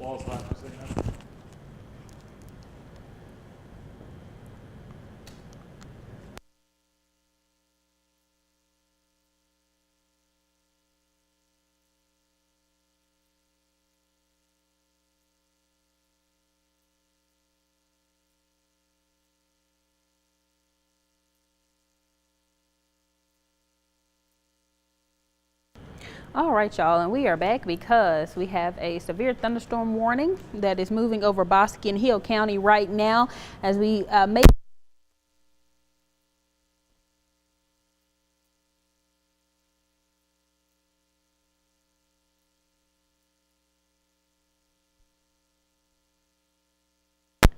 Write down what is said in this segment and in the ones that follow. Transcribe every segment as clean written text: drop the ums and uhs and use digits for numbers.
wall's hot for a second. All right, y'all, and we are back because we have a severe thunderstorm warning that is moving over Bosque and Hill County right now as we make.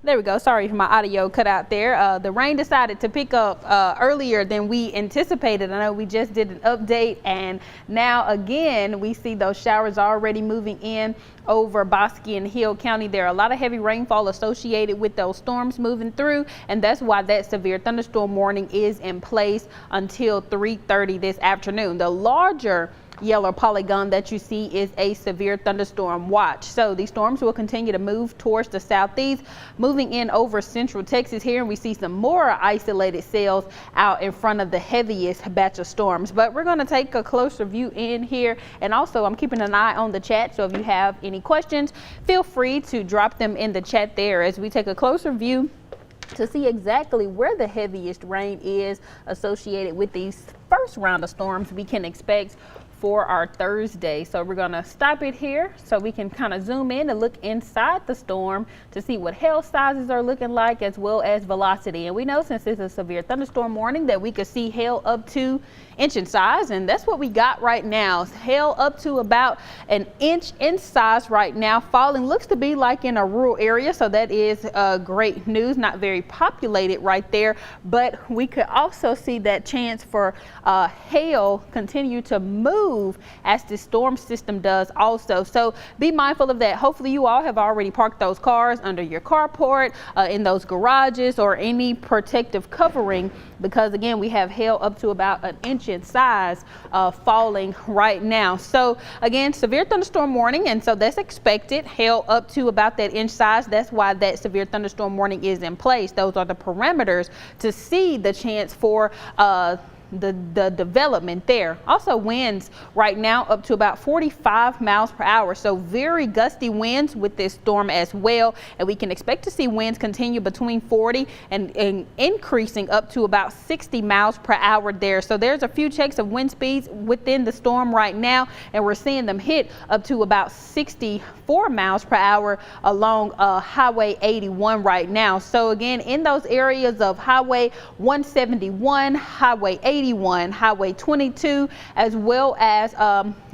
There we go. Sorry if my audio cut out there. The rain decided to pick up earlier than we anticipated. I know we just did an update, and now again we see those showers already moving in over Bosque and Hill County. There are a lot of heavy rainfall associated with those storms moving through, and that's why that severe thunderstorm warning is in place until 3:30 this afternoon. The larger yellow polygon that you see is a severe thunderstorm watch. So these storms will continue to move towards the southeast, moving in over central Texas here, and we see some more isolated cells out in front of the heaviest batch of storms. But we're going to take a closer view in here, and also I'm keeping an eye on the chat, so if you have any questions, feel free to drop them in the chat there as we take a closer view to see exactly where the heaviest rain is associated with these first round of storms we can expect for our Thursday. So we're gonna stop it here so we can kind of zoom in and look inside the storm to see what hail sizes are looking like as well as velocity. And we know since it's a severe thunderstorm warning that we could see hail up to inch in size, and that's what we got right now. Hail up to about an inch in size right now, falling looks to be like in a rural area, so that is great news. Not very populated right there, but we could also see that chance for hail continue to move as the storm system does also. So be mindful of that. Hopefully you all have already parked those cars under your carport, in those garages, or any protective covering, because again we have hail up to about an inch in size falling right now. So again, severe thunderstorm warning, and so that's expected. Hail up to about that inch size. That's why that severe thunderstorm warning is in place. Those are the parameters to see the chance for the development there. Also winds right now up to about 45 miles per hour. So very gusty winds with this storm as well. And we can expect to see winds continue between 40 and increasing up to about 60 miles per hour there. So there's a few checks of wind speeds within the storm right now, and we're seeing them hit up to about 64 miles per hour along Highway 81 right now. So again, in those areas of Highway 171, Highway 81, Highway 22, as well as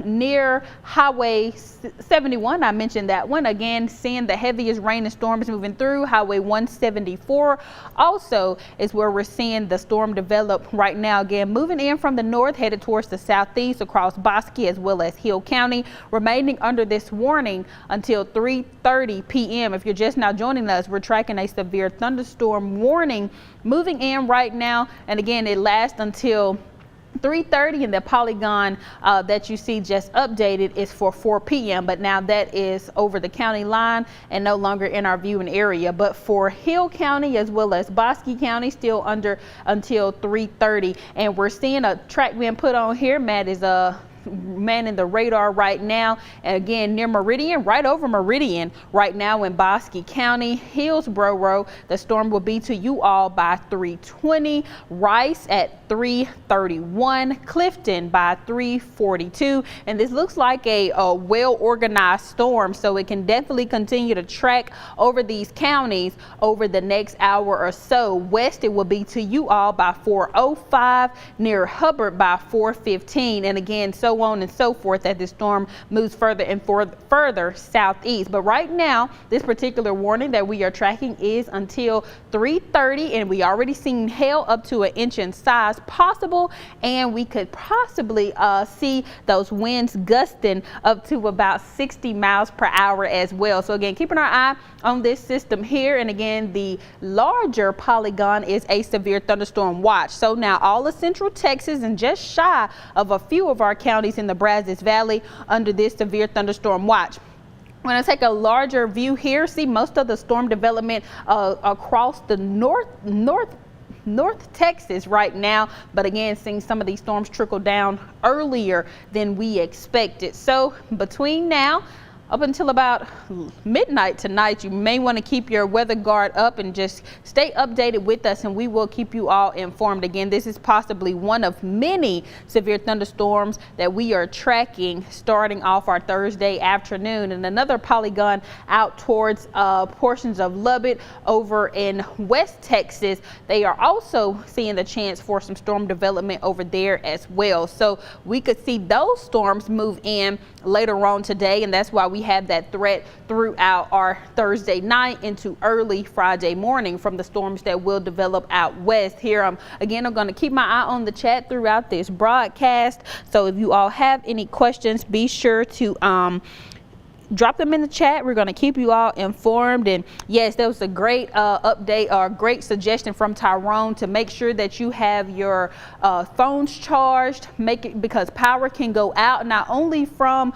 near Highway 71. I mentioned that one. Again, seeing the heaviest rain and storms moving through. Highway 174 also is where we're seeing the storm develop right now. Again, moving in from the north, headed towards the southeast across Bosque as well as Hill County, remaining under this warning until 3:30 p.m. If you're just now joining us, we're tracking a severe thunderstorm warning moving in right now, and again it lasts until 3:30, and the polygon that you see just updated is for 4 p.m. but now that is over the county line and no longer in our viewing area. But for Hill County as well as Bosque County, still under until 3:30, and we're seeing a track being put on here. Matt is manning the radar right now, and again near Meridian, right over Meridian right now in Bosque County. Hillsboro, the storm will be to you all by 3:20, Rice at 3:31, Clifton by 3:42, and this looks like a well organized storm, so it can definitely continue to track over these counties over the next hour or so. West, it will be to you all by 4:05, near Hubbard by 4:15, and again so on and so forth as the storm moves further and further southeast. But right now, this particular warning that we are tracking is until 3:30, and we already seen hail up to an inch in size possible, and we could possibly see those winds gusting up to about 60 miles per hour as well. So again, keeping our eye on this system here, and again the larger polygon is a severe thunderstorm watch. So now all of central Texas and just shy of a few of our counties in the Brazos Valley under this severe thunderstorm watch. I'm going to take a larger view here. See most of the storm development across the North Texas right now, but again, seeing some of these storms trickle down earlier than we expected. So between now up until about midnight tonight, you may want to keep your weather guard up and just stay updated with us, and we will keep you all informed. Again, this is possibly one of many severe thunderstorms that we are tracking starting off our Thursday afternoon. And another polygon out towards portions of Lubbock over in West Texas. They are also seeing the chance for some storm development over there as well. So we could see those storms move in later on today, and that's why we have that threat throughout our Thursday night into early Friday morning from the storms that will develop out west. Here, again, I'm going to keep my eye on the chat throughout this broadcast. So if you all have any questions, be sure to drop them in the chat. We're going to keep you all informed. And yes, that was a great update or great suggestion from Tyrone to make sure that you have your phones charged, because power can go out not only from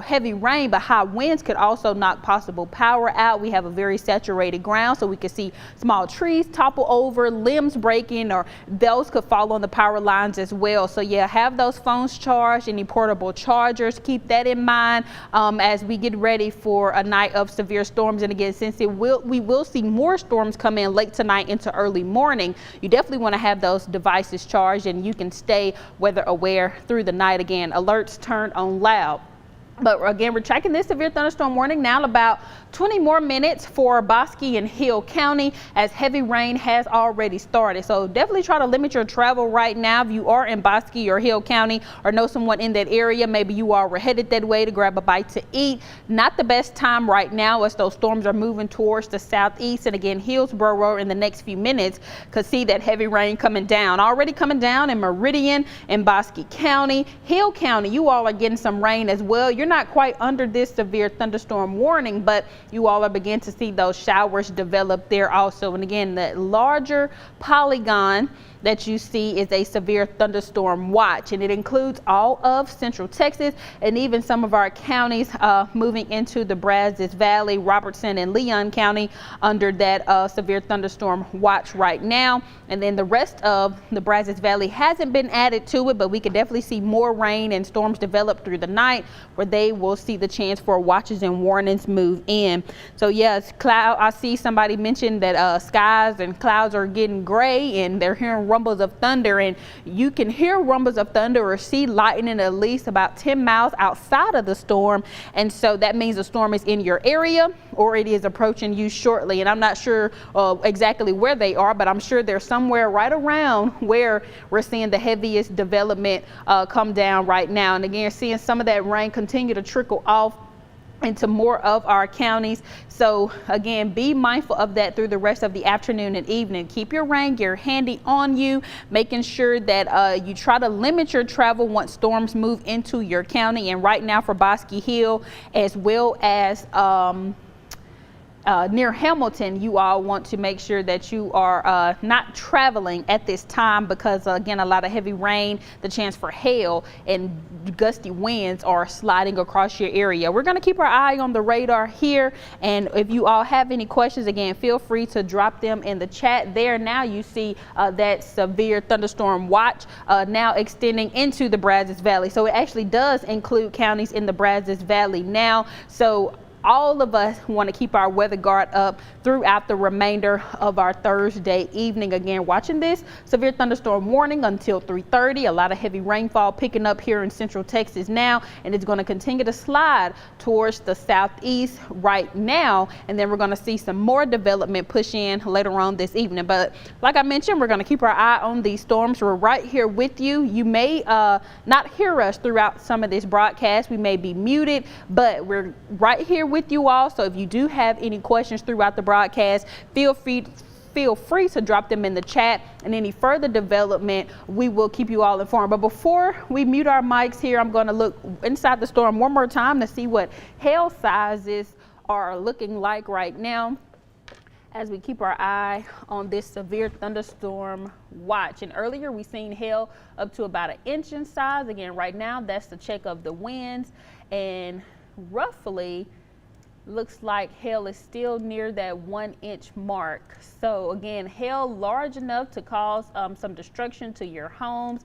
heavy rain, but high winds could also knock possible power out. We have a very saturated ground, so we could see small trees topple over, limbs breaking, or those could fall on the power lines as well. So yeah, have those phones charged, any portable chargers, keep that in mind as we get ready for a night of severe storms. And again, since we will see more storms come in late tonight into early morning, you definitely want to have those devices charged, and you can stay weather aware through the night. Again, alerts turned on loud. But again, we're tracking this severe thunderstorm warning now about 20 more minutes for Bosque and Hill County, as heavy rain has already started. So definitely try to limit your travel right now. If you are in Bosque or Hill County or know someone in that area, maybe you are headed that way to grab a bite to eat. Not the best time right now, as those storms are moving towards the southeast. And again, Hillsborough in the next few minutes could see that heavy rain coming down. Already coming down in Meridian and Bosque County. Hill County, you all are getting some rain as well. You're not quite under this severe thunderstorm warning, but you all are beginning to see those showers develop there also. And again, the larger polygon that you see is a severe thunderstorm watch, and it includes all of Central Texas and even some of our counties moving into the Brazos Valley, Robertson and Leon County under that severe thunderstorm watch right now. And then the rest of the Brazos Valley hasn't been added to it, but we can definitely see more rain and storms develop through the night, where they will see the chance for watches and warnings move in. So yes, I see somebody mentioned that skies and clouds are getting gray, and they're hearing rumbles of thunder, and you can hear rumbles of thunder or see lightning at least about 10 miles outside of the storm. And so that means the storm is in your area or it is approaching you shortly. And I'm not sure exactly where they are, but I'm sure they're somewhere right around where we're seeing the heaviest development come down right now. And again, seeing some of that rain continue to trickle off into more of our counties. So again, be mindful of that through the rest of the afternoon and evening. Keep your rain gear handy on you, making sure that you try to limit your travel once storms move into your county. And right now for Bosque Hill, as well as near Hamilton, you all want to make sure that you are not traveling at this time, because again, a lot of heavy rain, the chance for hail and gusty winds are sliding across your area. We're going to keep our eye on the radar here, and if you all have any questions, again, feel free to drop them in the chat there. Now you see that severe thunderstorm watch now extending into the Brazos Valley, so it actually does include counties in the Brazos Valley now. So all of us want to keep our weather guard up throughout the remainder of our Thursday evening. Again, watching this severe thunderstorm warning until 3:30. A lot of heavy rainfall picking up here in Central Texas now, and it's going to continue to slide towards the southeast right now. And then we're going to see some more development push in later on this evening. But like I mentioned, we're going to keep our eye on these storms. We're right here with you. You may not hear us throughout some of this broadcast. We may be muted, but we're right here with you all. So if you do have any questions throughout the broadcast, feel free to drop them in the chat, and any further development, we will keep you all informed. But before we mute our mics here, I'm going to look inside the storm one more time to see what hail sizes are looking like right now, as we keep our eye on this severe thunderstorm watch. And earlier we seen hail up to about 1 inch in size. Again, right now that's the check of the winds, and roughly looks like hail is still near that 1 inch mark. So again, hail large enough to cause some destruction to your homes.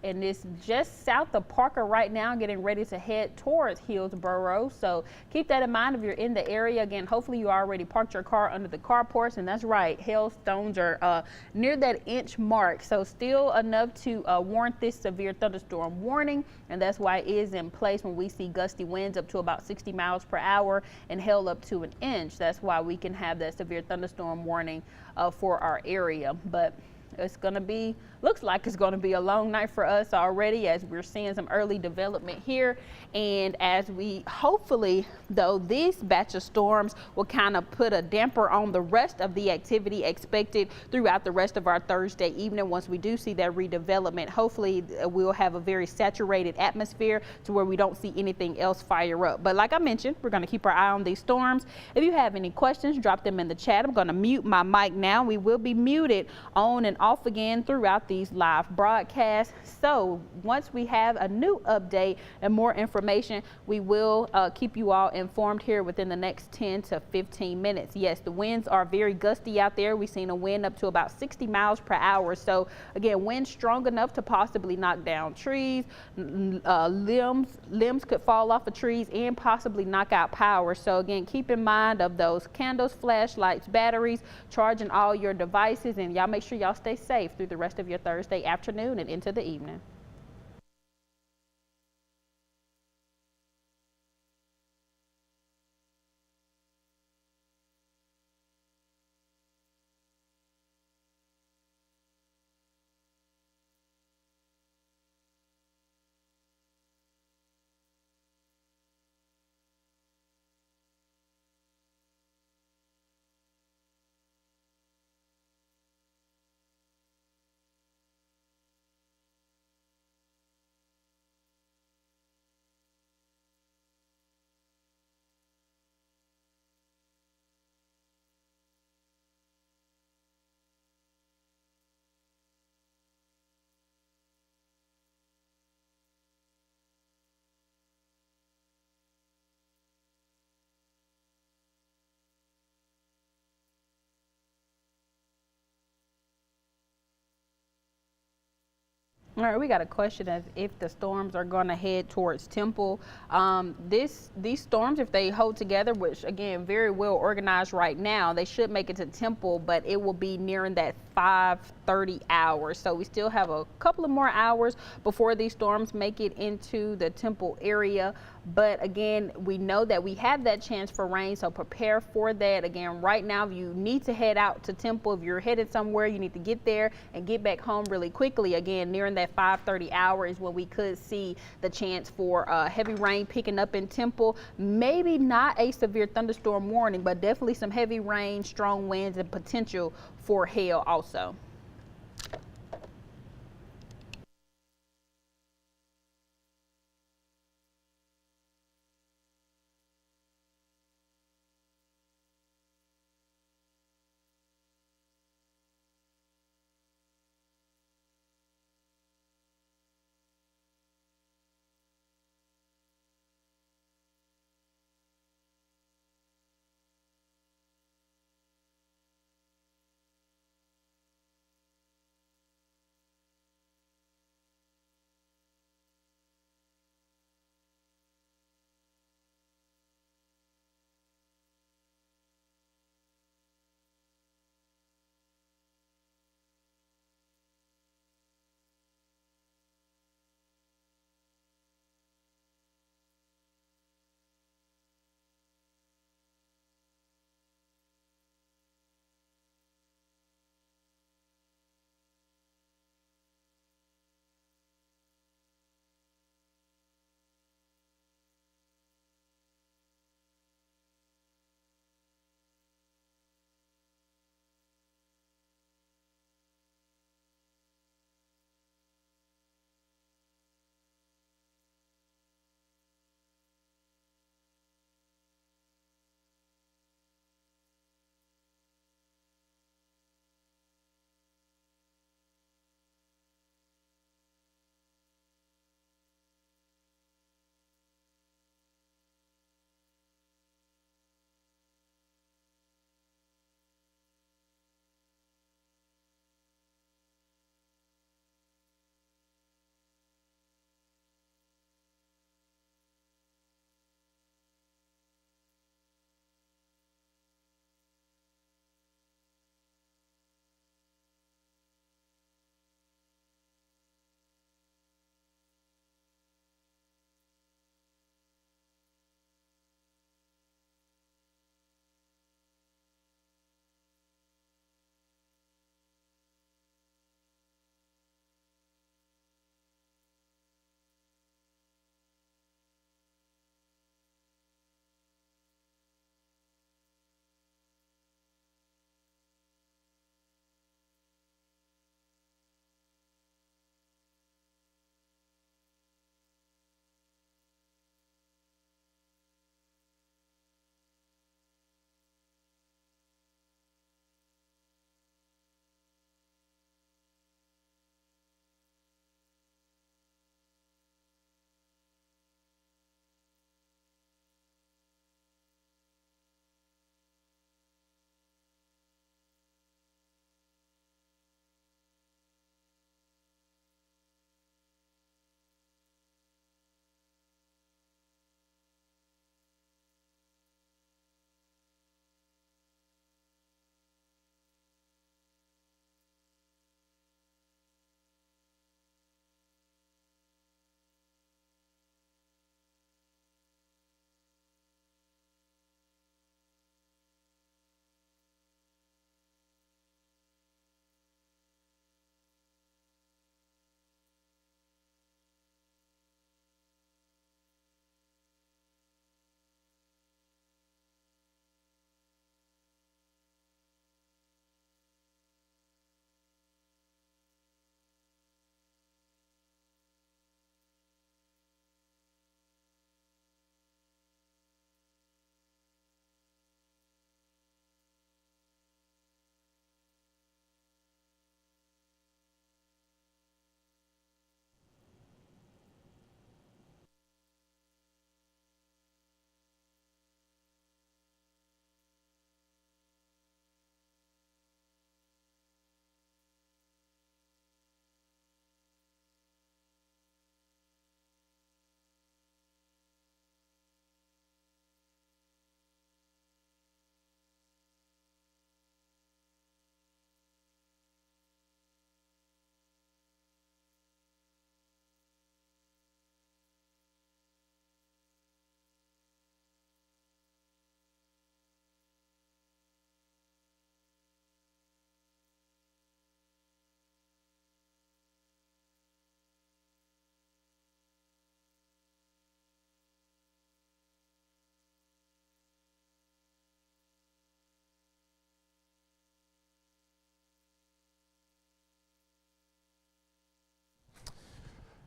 And it's just south of Parker right now, getting ready to head towards Hillsboro. So keep that in mind if you're in the area. Again, hopefully you already parked your car under the carports, and that's right, hailstones are near that inch mark. So still enough to warrant this severe thunderstorm warning, and that's why it is in place when we see gusty winds up to about 60 miles per hour and hail up to 1 inch. That's why we can have that severe thunderstorm warning for our area. But it's going to be, looks like it's going to be a long night for us already, as we're seeing some early development here. And as we hopefully, though, this batch of storms will kind of put a damper on the rest of the activity expected throughout the rest of our Thursday evening. Once we do see that redevelopment, hopefully we'll have a very saturated atmosphere to where we don't see anything else fire up. But like I mentioned, we're going to keep our eye on these storms. If you have any questions, drop them in the chat. I'm going to mute my mic now. We will be muted on and off again throughout these live broadcasts. So once we have a new update and more information, we will keep you all informed here within the next 10 to 15 minutes. Yes, the winds are very gusty out there. We've seen a wind up to about 60 miles per hour. So again, wind strong enough to possibly knock down trees, limbs could fall off of trees, and possibly knock out power. So again, keep in mind of those candles, flashlights, batteries, charging all your devices, and y'all make sure y'all stay safe through the rest of your Thursday afternoon and into the evening. All right, we got a question as if the storms are going to head towards Temple. These storms, if they hold together, which again, very well organized right now, they should make it to Temple, but it will be nearing that 5:30 hour. So we still have a couple of more hours before these storms make it into the Temple area. But again, we know that we have that chance for rain, so prepare for that. Again, right now, if you need to head out to Temple, if you're headed somewhere, you need to get there and get back home really quickly. Again, nearing that 5:30 hour is when we could see the chance for heavy rain picking up in Temple. Maybe not a severe thunderstorm warning, but definitely some heavy rain, strong winds, and potential for hail also.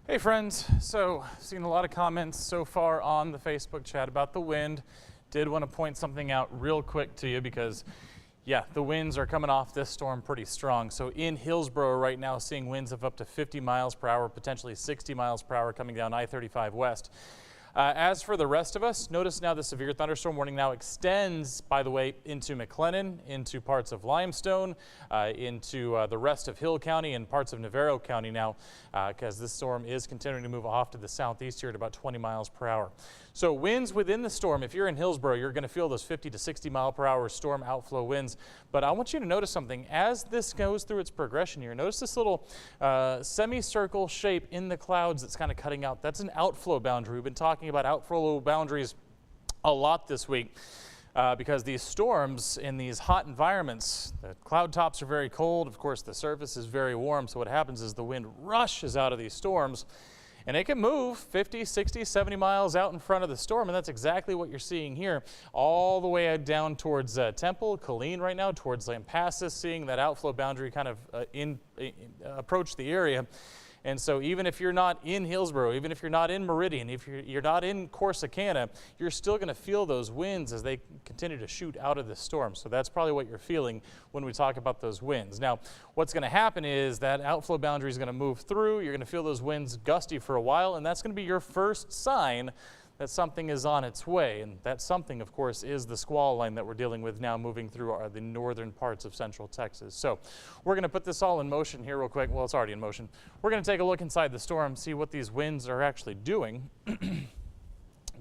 Hey friends, so seen a lot of comments so far on the Facebook chat about the wind. Did want to point something out real quick to you because yeah, the winds are coming off this storm pretty strong. So in Hillsborough right now, seeing winds of up to 50 miles per hour, potentially 60 miles per hour coming down I-35 west. As for the rest of us, notice now the severe thunderstorm warning now extends, by the way, into McLennan, into parts of Limestone, into the rest of Hill County and parts of Navarro County now, because this storm is continuing to move off to the southeast here at about 20 miles per hour. So winds within the storm, if you're in Hillsborough, you're going to feel those 50 to 60 mile per hour storm outflow winds. But I want you to notice something. As this goes through its progression here, notice this little semicircle shape in the clouds that's kind of cutting out. That's an outflow boundary. We've been talking about outflow boundaries a lot this week because these storms in these hot environments, the cloud tops are very cold. Of course, the surface is very warm. So what happens is the wind rushes out of these storms and it can move 50, 60, 70 miles out in front of the storm. And that's exactly what you're seeing here, all the way down towards Temple, Killeen right now, towards Lampasas, seeing that outflow boundary kind of approach the area. And so even if you're not in Hillsborough, even if you're not in Meridian, if you're not in Corsicana, you're still going to feel those winds as they continue to shoot out of the storm. So that's probably what you're feeling when we talk about those winds. Now, what's going to happen is that outflow boundary is going to move through. You're going to feel those winds gusty for a while, and that's going to be your first sign that something is on its way. And that something, of course, is the squall line that we're dealing with now moving through the northern parts of central Texas. So we're going to put this all in motion here real quick. Well, it's already in motion. We're going to take a look inside the storm, see what these winds are actually doing.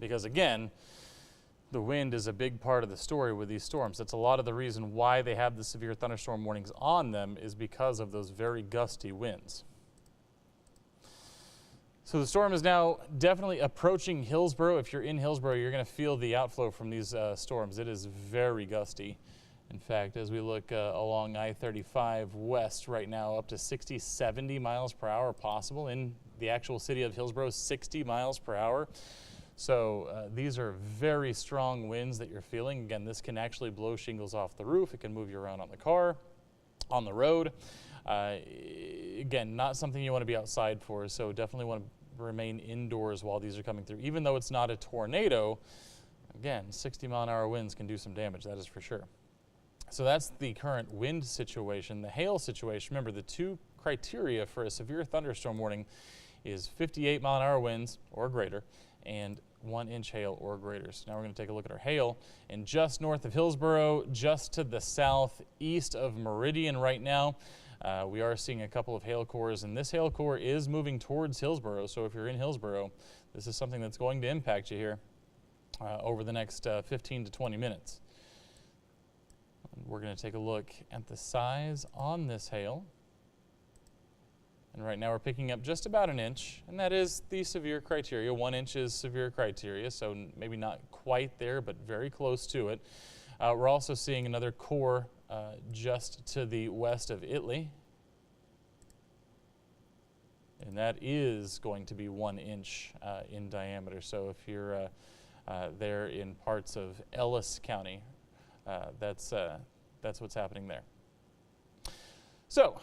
Because again, the wind is a big part of the story with these storms. That's a lot of the reason why they have the severe thunderstorm warnings on them, is because of those very gusty winds. So the storm is now definitely approaching Hillsborough. If you're in Hillsborough, you're going to feel the outflow from these storms. It is very gusty. In fact, as we look along I-35 west right now, up to 60, 70 miles per hour possible. In the actual city of Hillsborough, 60 miles per hour. So these are very strong winds that you're feeling. Again, this can actually blow shingles off the roof. It can move you around on the car, on the road. Again, not something you want to be outside for, so definitely want to remain indoors while these are coming through. Even though it's not a tornado, again, 60-mile-an-hour winds can do some damage, that is for sure. So that's the current wind situation. The hail situation, remember, the two criteria for a severe thunderstorm warning is 58-mile-an-hour winds or greater and 1-inch hail or greater. So now we're going to take a look at our hail. And just north of Hillsborough, just to the southeast of Meridian right now, we are seeing a couple of hail cores, and this hail core is moving towards Hillsborough. So if you're in Hillsborough, this is something that's going to impact you here over the next 15 to 20 minutes. We're going to take a look at the size on this hail. And right now we're picking up just about 1 inch, and that is the severe criteria. 1 inch is severe criteria, so maybe not quite there, but very close to it. We're also seeing another core just to the west of Italy, and that is going to be 1 inch in diameter. So if you're there in parts of Ellis County, that's what's happening there. So,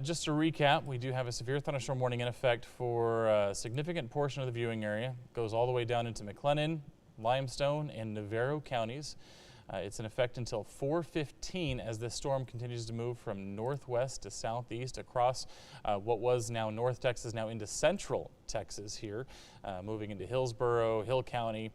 just to recap, we do have a severe thunderstorm warning in effect for a significant portion of the viewing area. It goes all the way down into McLennan, Limestone, and Navarro counties. It's in effect until 4:15 as this storm continues to move from northwest to southeast across what was now North Texas, now into central Texas here, moving into Hillsborough, Hill County,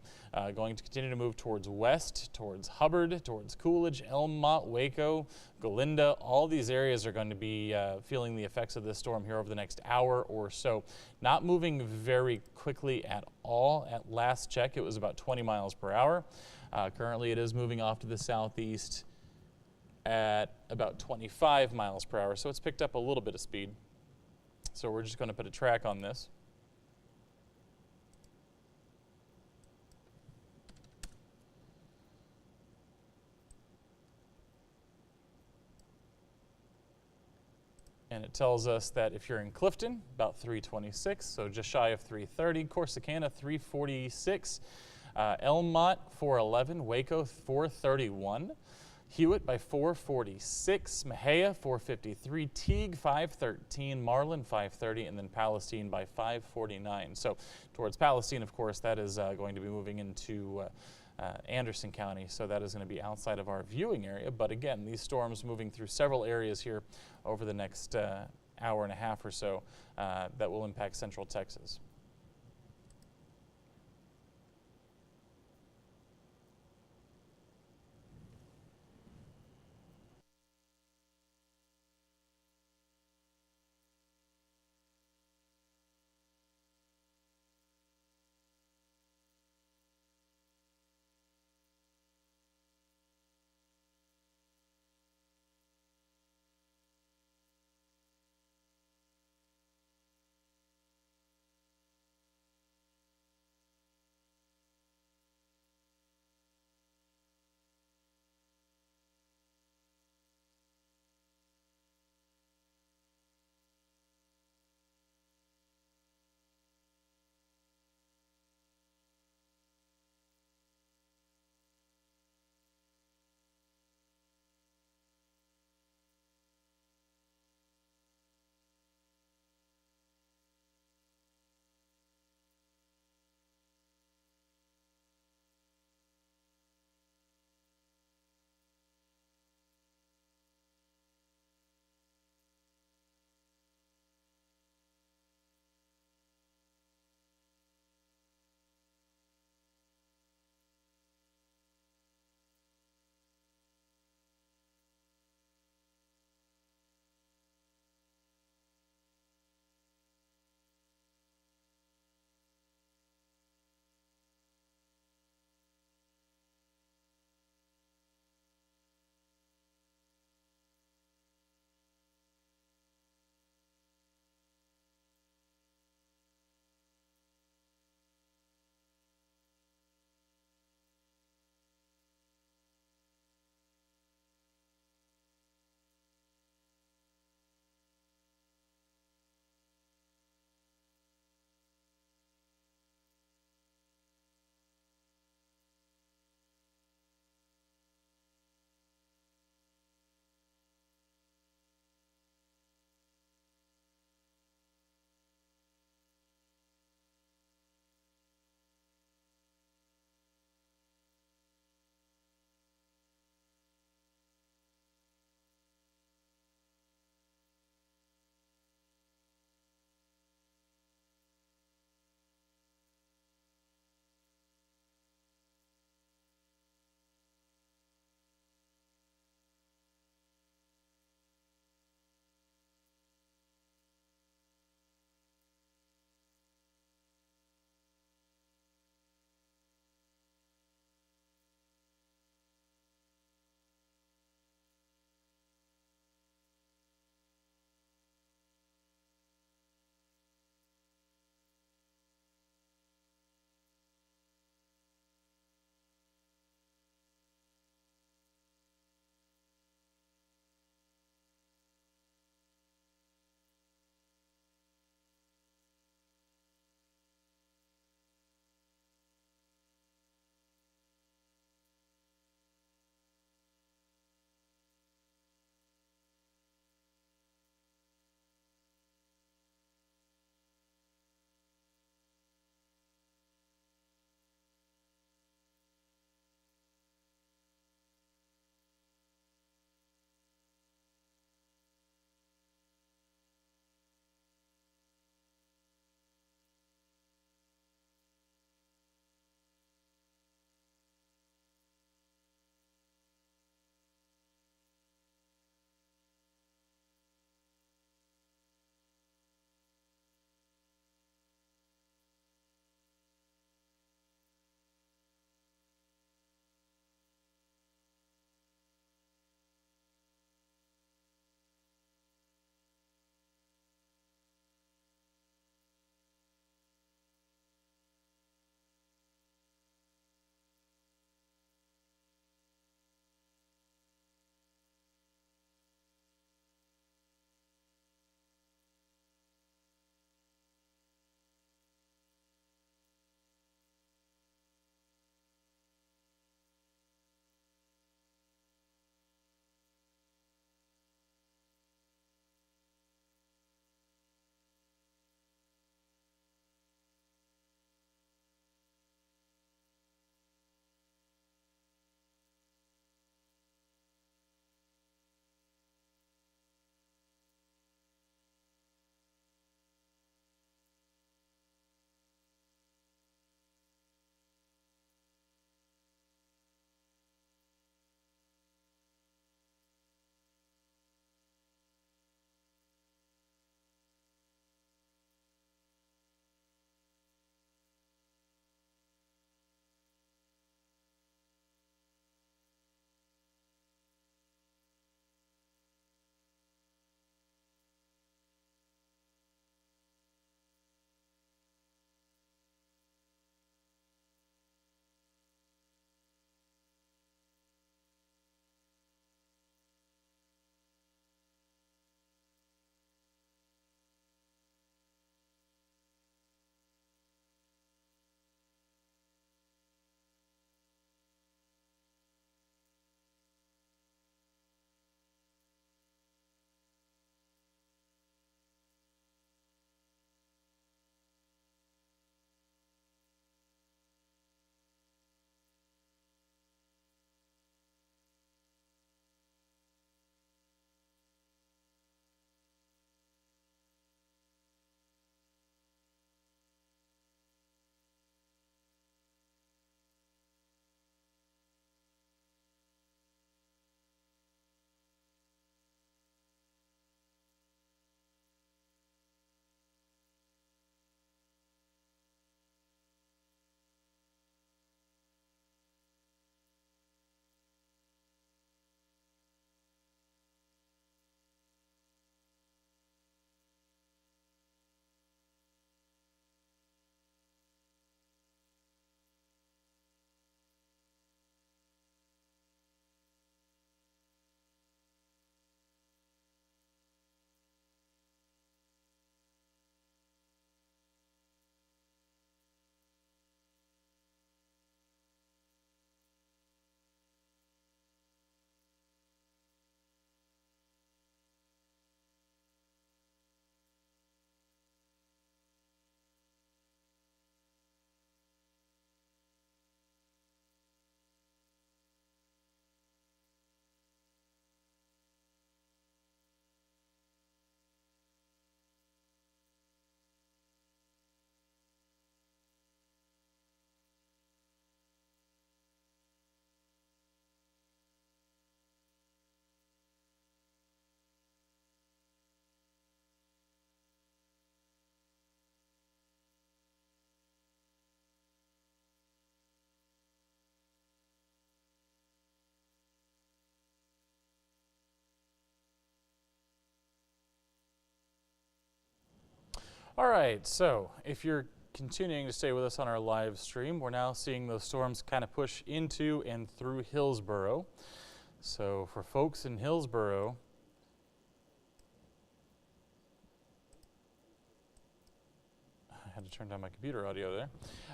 going to continue to move towards west, towards Hubbard, towards Coolidge, Elmont, Waco, Galinda. All these areas are going to be feeling the effects of this storm here over the next hour or so. Not moving very quickly at all. At last check, it was about 20 miles per hour. Currently, it is moving off to the southeast at about 25 miles per hour, so it's picked up a little bit of speed. So we're just going to put a track on this. And it tells us that if you're in Clifton, about 326, so just shy of 330, Corsicana 346, Elmont 411, Waco 431, Hewitt by 446, Mejia 453, Teague 513, Marlin 530, and then Palestine by 549. So towards Palestine, of course, that is going to be moving into Anderson County, so that is going to be outside of our viewing area. But again, these storms moving through several areas here over the next hour and a half or so that will impact central Texas. All right, so if you're continuing to stay with us on our live stream, we're now seeing those storms kind of push into and through Hillsboro. So for folks in Hillsboro, I had to turn down my computer audio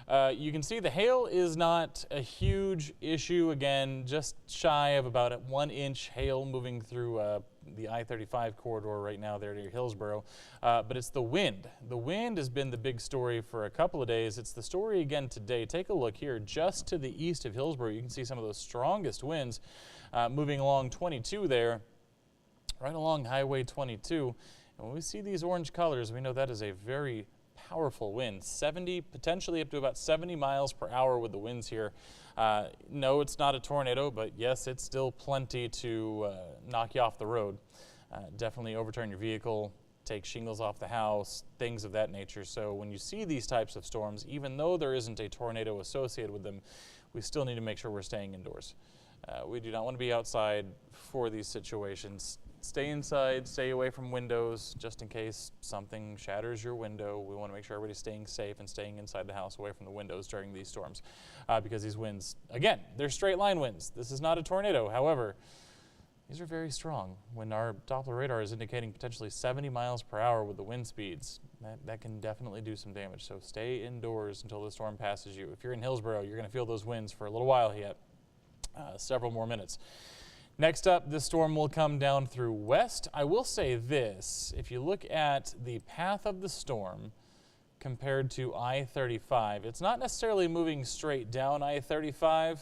there. You can see the hail is not a huge issue. Again, just shy of about a 1-inch hail moving through the I-35 corridor right now there near Hillsboro. But it's the wind. The wind has been the big story for a couple of days. It's the story again today. Take a look here just to the east of Hillsboro. You can see some of those strongest winds moving along 22 there, right along Highway 22. And when we see these orange colors, we know that is a very powerful wind, 70, potentially up to about 70 miles per hour with the winds here. No, it's not a tornado, but yes, it's still plenty to knock you off the road. Definitely overturn your vehicle, take shingles off the house, things of that nature. So when you see these types of storms, even though there isn't a tornado associated with them, we still need to make sure we're staying indoors. We do not want to be outside for these situations. Stay inside, stay away from windows, just in case something shatters your window. We want to make sure everybody's staying safe and staying inside the house, away from the windows during these storms. Because these winds, again, they're straight line winds. This is not a tornado. However, these are very strong. When our Doppler radar is indicating potentially 70 miles per hour with the wind speeds, that can definitely do some damage. So stay indoors until the storm passes you. If you're in Hillsboro, you're going to feel those winds for a little while yet, several more minutes. Next up, this storm will come down through west. I will say this, if you look at the path of the storm compared to I-35, it's not necessarily moving straight down I-35.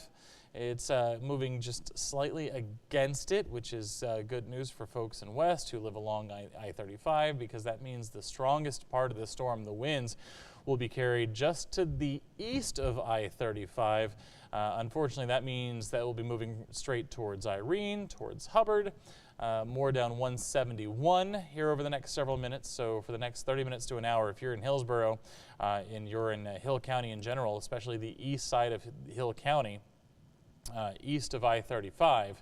It's moving just slightly against it, which is good news for folks in west who live along I-35, because that means the strongest part of the storm, the winds, will be carried just to the east of I-35. Unfortunately, that means that we'll be moving straight towards Irene, towards Hubbard, more down 171 here over the next several minutes. So for the next 30 minutes to an hour, if you're in Hillsboro and you're in Hill County in general, especially the east side of Hill County, east of I-35,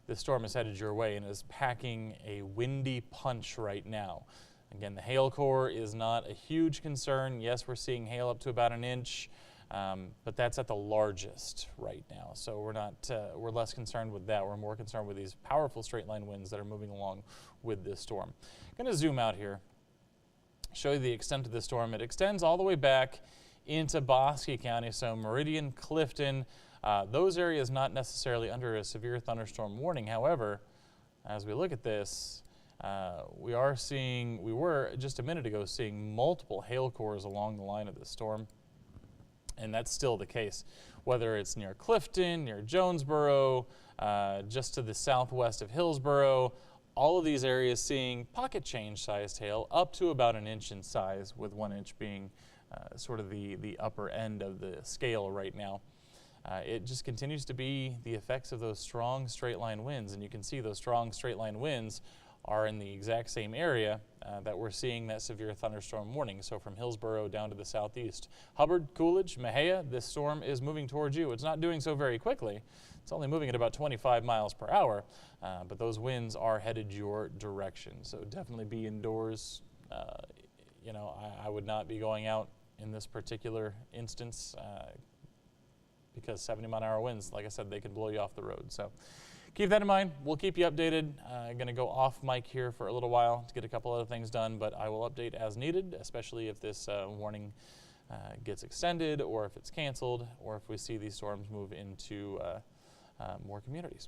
the storm is headed your way and is packing a windy punch right now. Again, the hail core is not a huge concern. Yes, we're seeing hail up to about 1 inch. But that's at the largest right now. So we're less concerned with that. We're more concerned with these powerful straight line winds that are moving along with this storm. I'm going to zoom out here, show you the extent of this storm. It extends all the way back into Bosque County, so Meridian, Clifton, those areas not necessarily under a severe thunderstorm warning. However, as we look at this, we were just a minute ago seeing multiple hail cores along the line of this storm. And that's still the case, whether it's near Clifton, near Jonesboro, just to the southwest of Hillsboro. All of these areas seeing pocket change sized hail up to about 1 inch in size, with 1 inch being sort of the upper end of the scale right now. It just continues to be the effects of those strong straight line winds, and you can see those strong straight line winds are in the exact same area that we're seeing that severe thunderstorm warning. So from Hillsboro down to the southeast. Hubbard, Coolidge, Mejia, this storm is moving towards you. It's not doing so very quickly. It's only moving at about 25 miles per hour, but those winds are headed your direction. So definitely be indoors. You know, I would not be going out in this particular instance because 70-mile-an-hour winds, like I said, they can blow you off the road. So keep that in mind. We'll keep you updated. I'm going to go off mic here for a little while to get a couple other things done, but I will update as needed, especially if this warning gets extended, or if it's canceled, or if we see these storms move into more communities.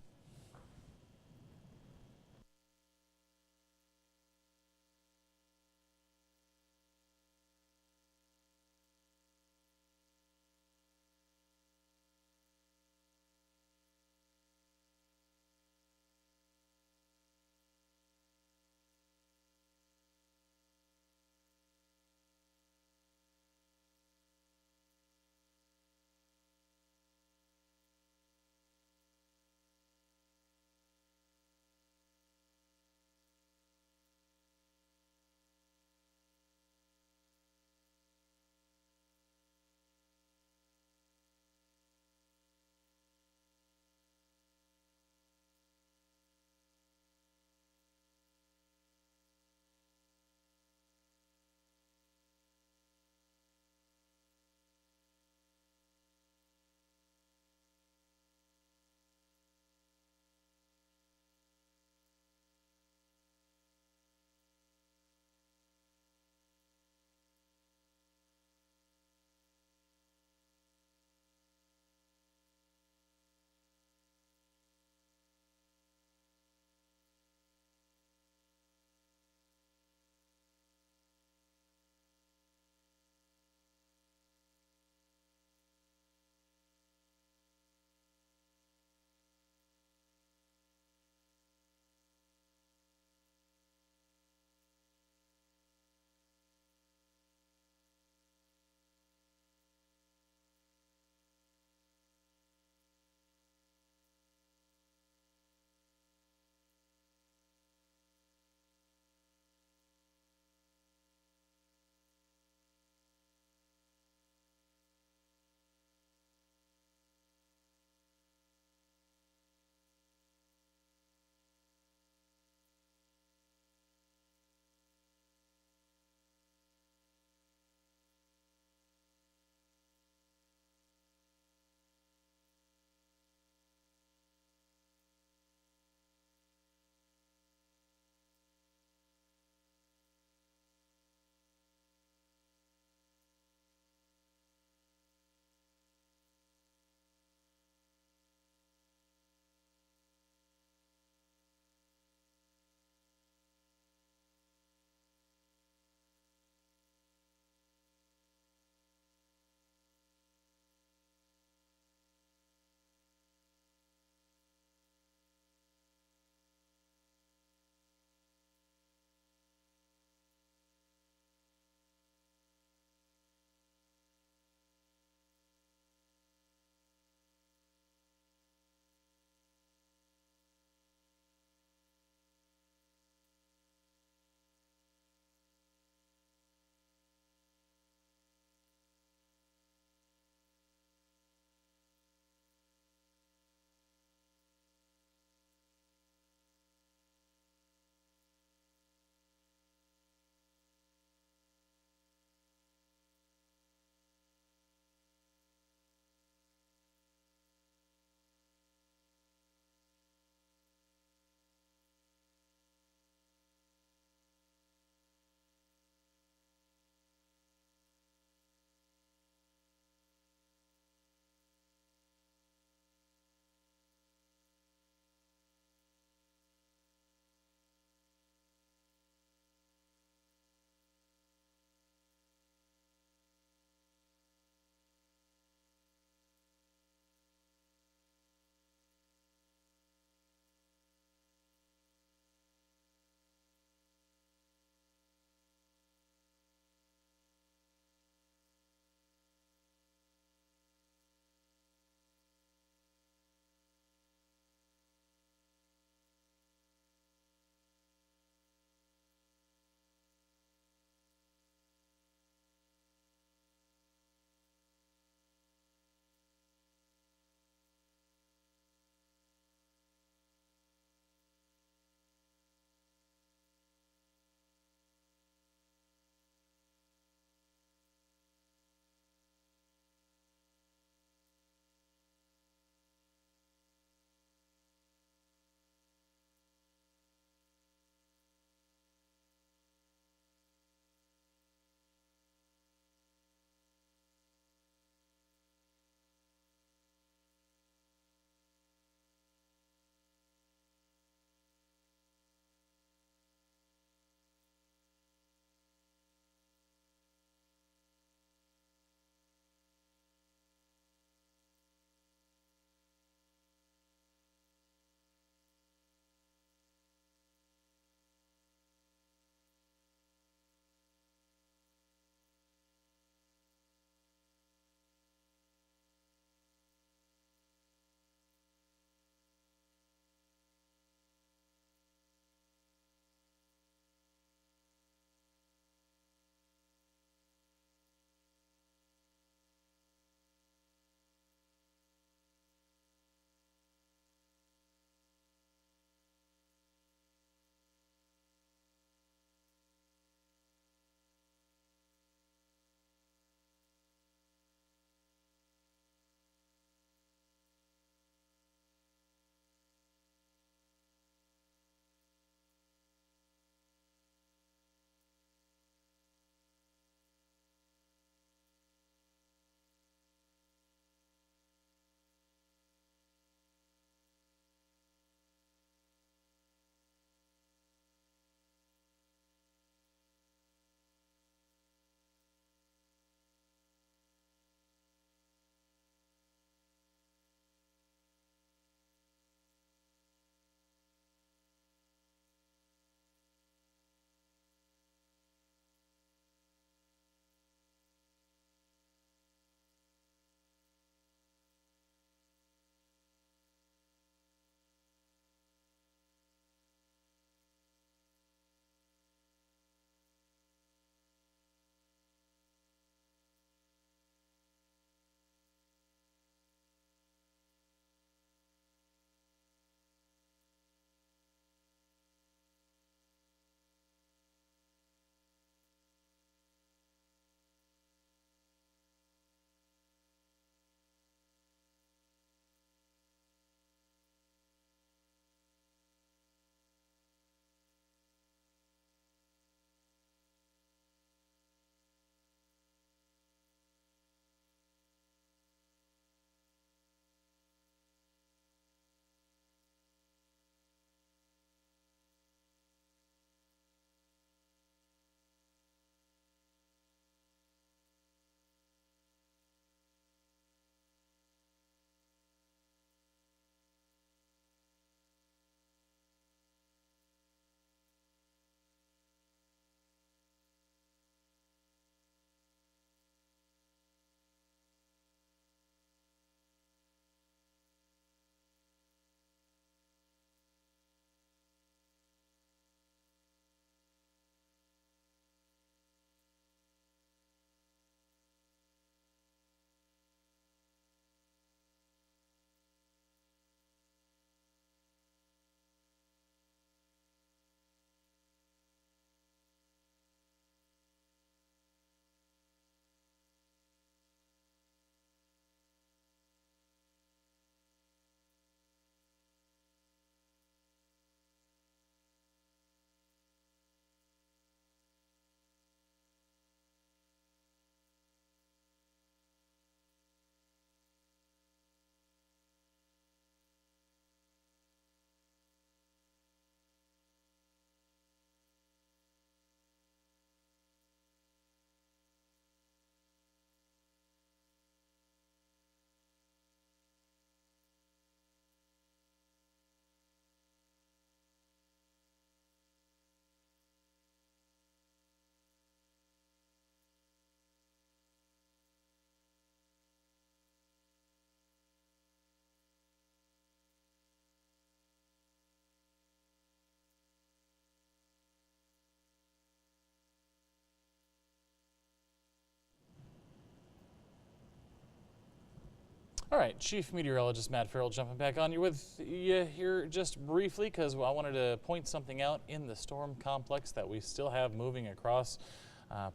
All right, Chief Meteorologist Matt Farrell jumping back on you with you here just briefly because I wanted to point something out in the storm complex that we still have moving across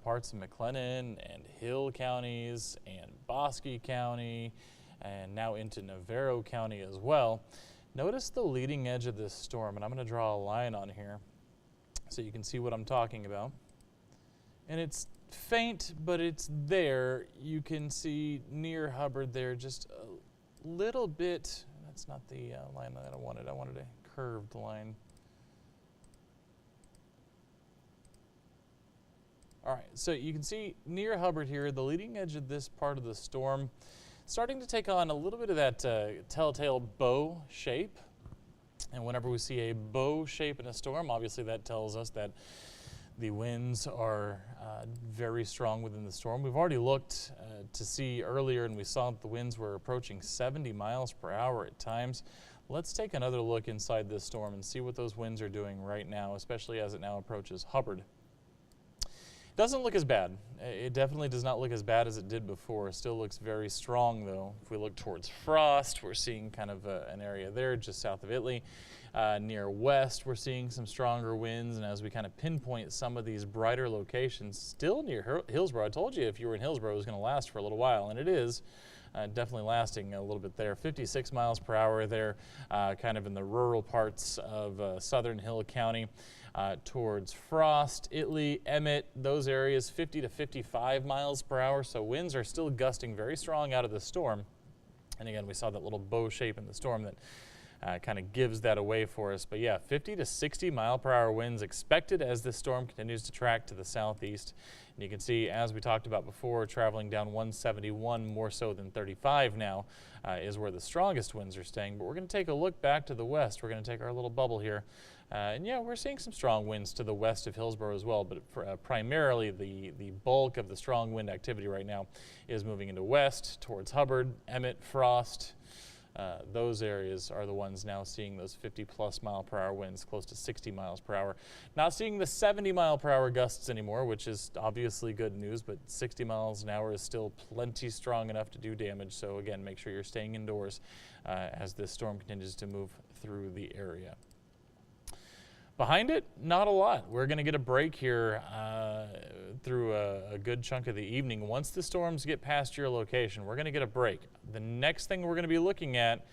parts of McLennan and Hill counties and Bosque County and now into Navarro County as well. Notice the leading edge of this storm, and I'm going to draw a line on here so you can see what I'm talking about. And it's faint, but it's there. You can see near Hubbard there just a little bit. That's not the line that I wanted. I wanted a curved line. All right, so you can see near Hubbard here, the leading edge of this part of the storm starting to take on a little bit of that telltale bow shape. And whenever we see a bow shape in a storm, obviously that tells us that the winds are very strong within the storm. We've already looked to see earlier, and we saw that the winds were approaching 70 miles per hour at times. Let's take another look inside this storm and see what those winds are doing right now, especially as it now approaches Hubbard. Doesn't look as bad. It definitely does not look as bad as it did before. It still looks very strong though. If we look towards Frost, we're seeing kind of an area there just south of Italy. Near West, we're seeing some stronger winds, and as we kind of pinpoint some of these brighter locations, still near Hillsborough. I told you if you were in Hillsborough, it was going to last for a little while, and it is. Definitely lasting a little bit there. 56 miles per hour there, kind of in the rural parts of southern Hill County. Towards Frost, Italy, Emmett, those areas 50 to 55 miles per hour. So winds are still gusting very strong out of the storm. And again, we saw that little bow shape in the storm that kind of gives that away for us. But yeah, 50 to 60 mile per hour winds expected as this storm continues to track to the southeast. And you can see, as we talked about before, traveling down 171 more so than 35 now is where the strongest winds are staying. But we're going to take a look back to the west. We're going to take our little bubble here. And yeah, we're seeing some strong winds to the west of Hillsborough as well, but primarily the bulk of the strong wind activity right now is moving into west towards Hubbard, Emmett, Frost. Those areas are the ones now seeing those 50+ mile per hour winds, close to 60 miles per hour. Not seeing the 70 mile per hour gusts anymore, which is obviously good news, but 60 miles an hour is still plenty strong enough to do damage. So again, make sure you're staying indoors as this storm continues to move through the area. Behind it, not a lot. We're going to get a break here through a good chunk of the evening. Once the storms get past your location, we're going to get a break. The next thing we're going to be looking at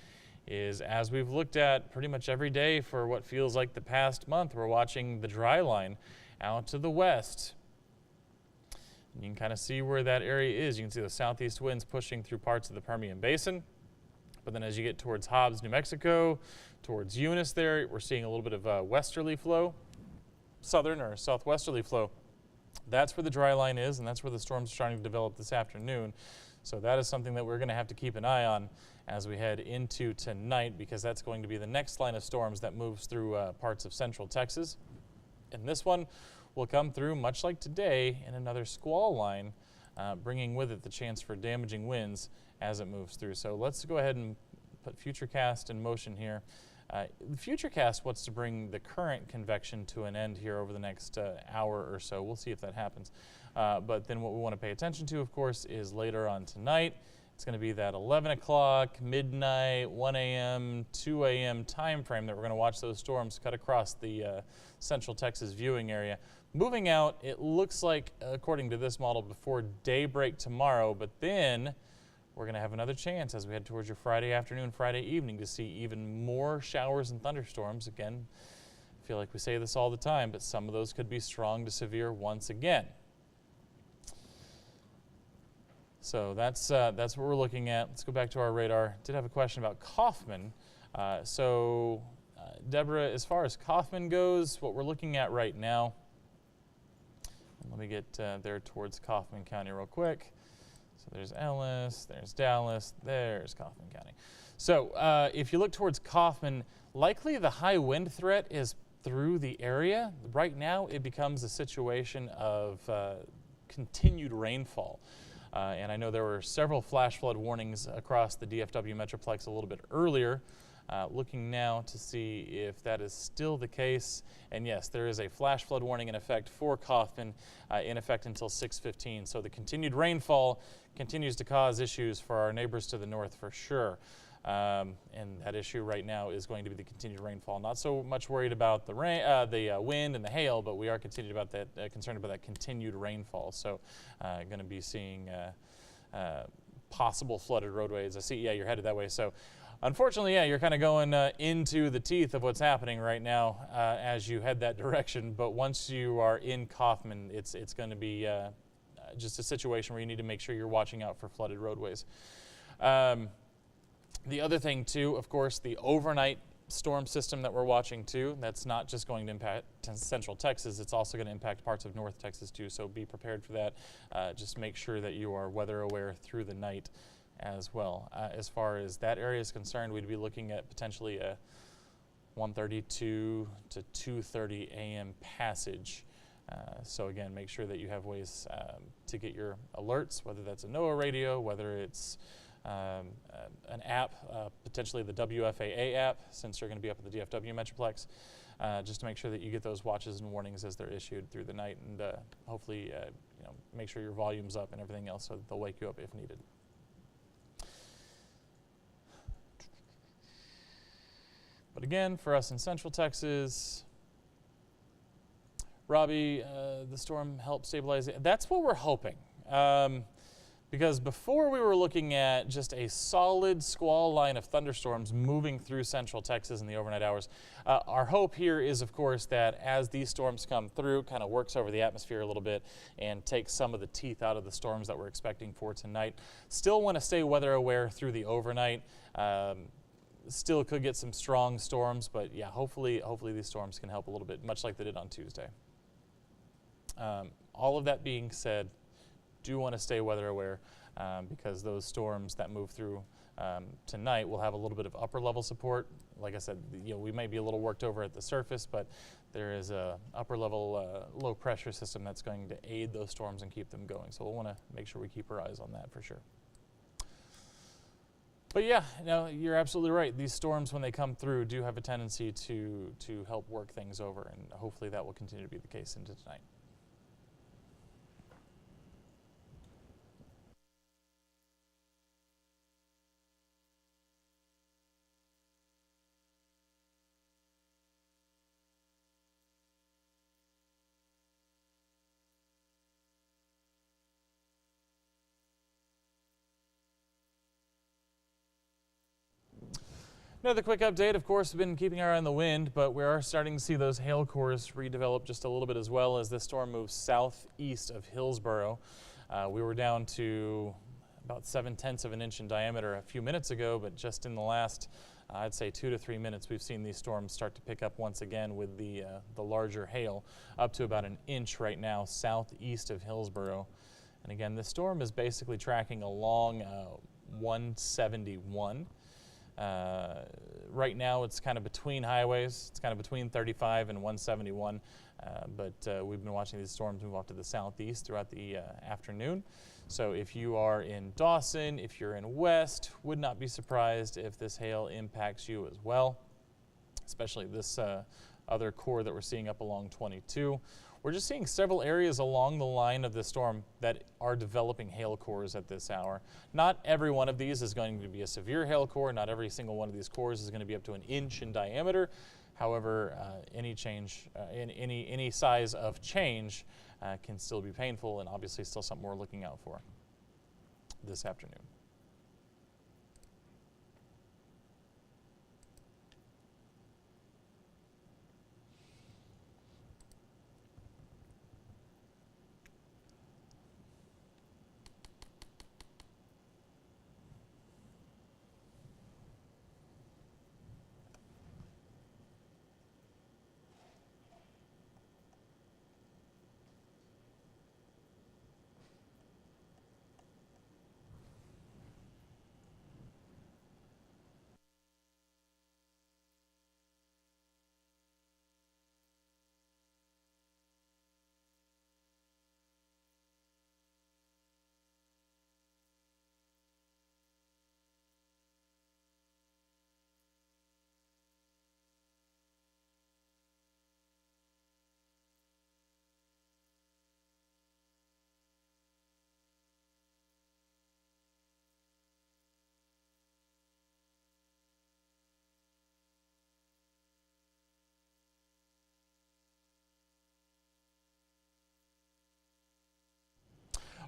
is, as we've looked at pretty much every day for what feels like the past month, we're watching the dry line out to the west. And you can kind of see where that area is. You can see the southeast winds pushing through parts of the Permian Basin. But then as you get towards Hobbs, New Mexico, towards Eunice there, we're seeing a little bit of westerly flow, southern or southwesterly flow. That's where the dry line is, and that's where the storms are starting to develop this afternoon. So that is something that we're going to have to keep an eye on as we head into tonight, because that's going to be the next line of storms that moves through parts of central Texas. And this one will come through, much like today, in another squall line, bringing with it the chance for damaging winds as it moves through. So let's go ahead and put Futurecast in motion here. The Futurecast wants to bring the current convection to an end here over the next hour or so. We'll see if that happens. But then what we want to pay attention to, of course, is later on tonight. It's going to be that 11 o'clock, midnight, 1 a.m., 2 a.m. time frame that we're going to watch those storms cut across the central Texas viewing area. Moving out, it looks like, according to this model, before daybreak tomorrow, but then we're going to have another chance as we head towards your Friday afternoon, Friday evening to see even more showers and thunderstorms. Again, I feel like we say this all the time, but some of those could be strong to severe once again. So that's what we're looking at. Let's go back to our radar. Did have a question about Kaufman. Deborah, as far as Kaufman goes, what we're looking at right now, let me get there towards Kaufman County real quick. So there's Ellis, there's Dallas, there's Kaufman County. So if you look towards Kaufman, likely the high wind threat is through the area. Right now it becomes a situation of continued rainfall. And I know there were several flash flood warnings across the DFW Metroplex a little bit earlier Looking now to see if that is still the case. And yes, there is a flash flood warning in effect for Kaufman, in effect until 6:15. So the continued rainfall continues to cause issues for our neighbors to the north for sure. And that issue right now is going to be the continued rainfall. Not so much worried about the rain, the wind and the hail, but we are concerned about that continued rainfall. So going to be seeing possible flooded roadways. I see, yeah, you're headed that way. So unfortunately, yeah, you're kind of going into the teeth of what's happening right now as you head that direction. But once you are in Kaufman, it's going to be just a situation where you need to make sure you're watching out for flooded roadways. The other thing too, of course, the overnight storm system that we're watching too, that's not just going to impact central Texas, it's also going to impact parts of North Texas too, so be prepared for that. Just make sure that you are weather aware through the night as well. As far as that area is concerned, we'd be looking at potentially a 1:32 to 2:30 a.m. passage. So again, make sure that you have ways to get your alerts, whether that's a NOAA radio, whether it's an app, potentially the WFAA app, since you're going to be up at the DFW Metroplex, just to make sure that you get those watches and warnings as they're issued through the night, and hopefully make sure your volume's up and everything else so that they'll wake you up if needed. But again, for us in Central Texas, Robbie, the storm helped stabilize it. That's what we're hoping. Because before we were looking at just a solid squall line of thunderstorms moving through Central Texas in the overnight hours. Our hope here is, of course, that as these storms come through, kind of works over the atmosphere a little bit and takes some of the teeth out of the storms that we're expecting for tonight. Still want to stay weather aware through the overnight. Still could get some strong storms, but yeah, hopefully these storms can help a little bit, much like they did on Tuesday. All of that being said, do want to stay weather aware because those storms that move through tonight will have a little bit of upper level support. Like I said, we may be a little worked over at the surface, but there is a upper level low pressure system that's going to aid those storms and keep them going. So we'll want to make sure we keep our eyes on that for sure. But yeah, you're absolutely right. These storms, when they come through, do have a tendency to help work things over, and hopefully that will continue to be the case into tonight. Another quick update, of course, we've been keeping our eye on the wind, but we are starting to see those hail cores redevelop just a little bit as well as this storm moves southeast of Hillsboro. We were down to about 7/10 of an inch in diameter a few minutes ago, but just in the last, I'd say 2 to 3 minutes, we've seen these storms start to pick up once again with the larger hail, up to about an inch right now southeast of Hillsboro. And again, this storm is basically tracking along 171. Right now it's kind of between highways. It's kind of between 35 and 171, but we've been watching these storms move off to the southeast throughout the afternoon. So if you are in Dawson, if you're in West, would not be surprised if this hail impacts you as well, especially this other core that we're seeing up along 22. We're just seeing several areas along the line of the storm that are developing hail cores at this hour. Not every one of these is going to be a severe hail core. Not every single one of these cores is going to be up to an inch in diameter. However, any change, any size of change can still be painful, and obviously still something we're looking out for this afternoon.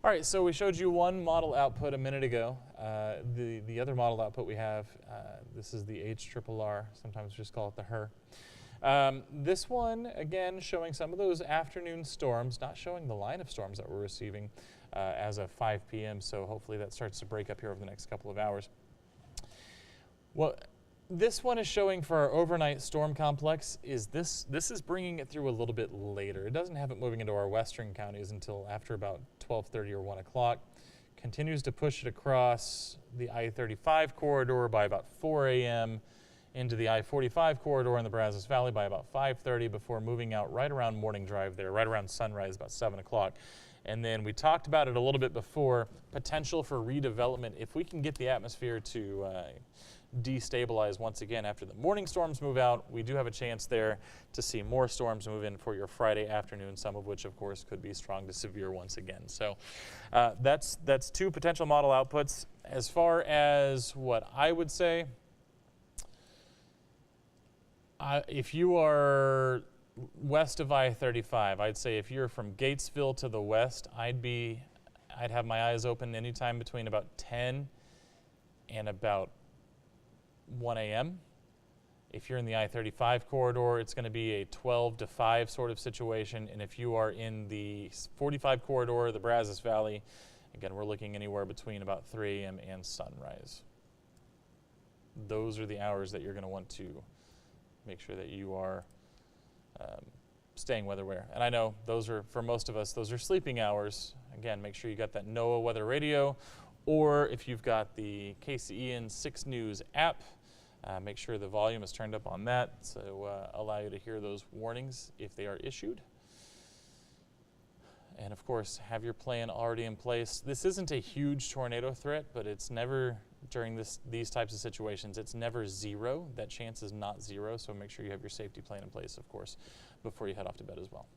All right, so we showed you one model output a minute ago. The other model output we have, this is the HRRR, sometimes we just call it the HRRR. This one, again, showing some of those afternoon storms, not showing the line of storms that we're receiving as of 5 p.m., so hopefully that starts to break up here over the next couple of hours. Well, this one is showing for our overnight storm complex is this is bringing it through a little bit later. It doesn't have it moving into our western counties until after about 12:30 or 1 o'clock. Continues to push it across the I-35 corridor by about 4 a.m. into the I-45 corridor in the Brazos Valley by about 5:30 before moving out right around morning drive there, right around sunrise, about 7 o'clock. And then we talked about it a little bit before, potential for redevelopment. If we can get the atmosphere to destabilize once again after the morning storms move out, we do have a chance there to see more storms move in for your Friday afternoon, some of which of course could be strong to severe once again. So that's two potential model outputs. As far as what I would say, if you are west of I-35, I'd say if you're from Gatesville to the west, I'd have my eyes open anytime between about 10 and about 1 a.m. If you're in the I-35 corridor, it's going to be a 12 to 5 sort of situation. And if you are in the 45 corridor, the Brazos Valley, again, we're looking anywhere between about 3 a.m. and sunrise. Those are the hours that you're going to want to make sure that you are staying weather aware. And I know those are, for most of us, those are sleeping hours. Again, make sure you got that NOAA weather radio, or if you've got the KCEN 6 News app, make sure the volume is turned up on that to allow you to hear those warnings if they are issued. And of course, have your plan already in place. This isn't a huge tornado threat, but it's never, during these types of situations, it's never zero. That chance is not zero, so make sure you have your safety plan in place, of course, before you head off to bed as well.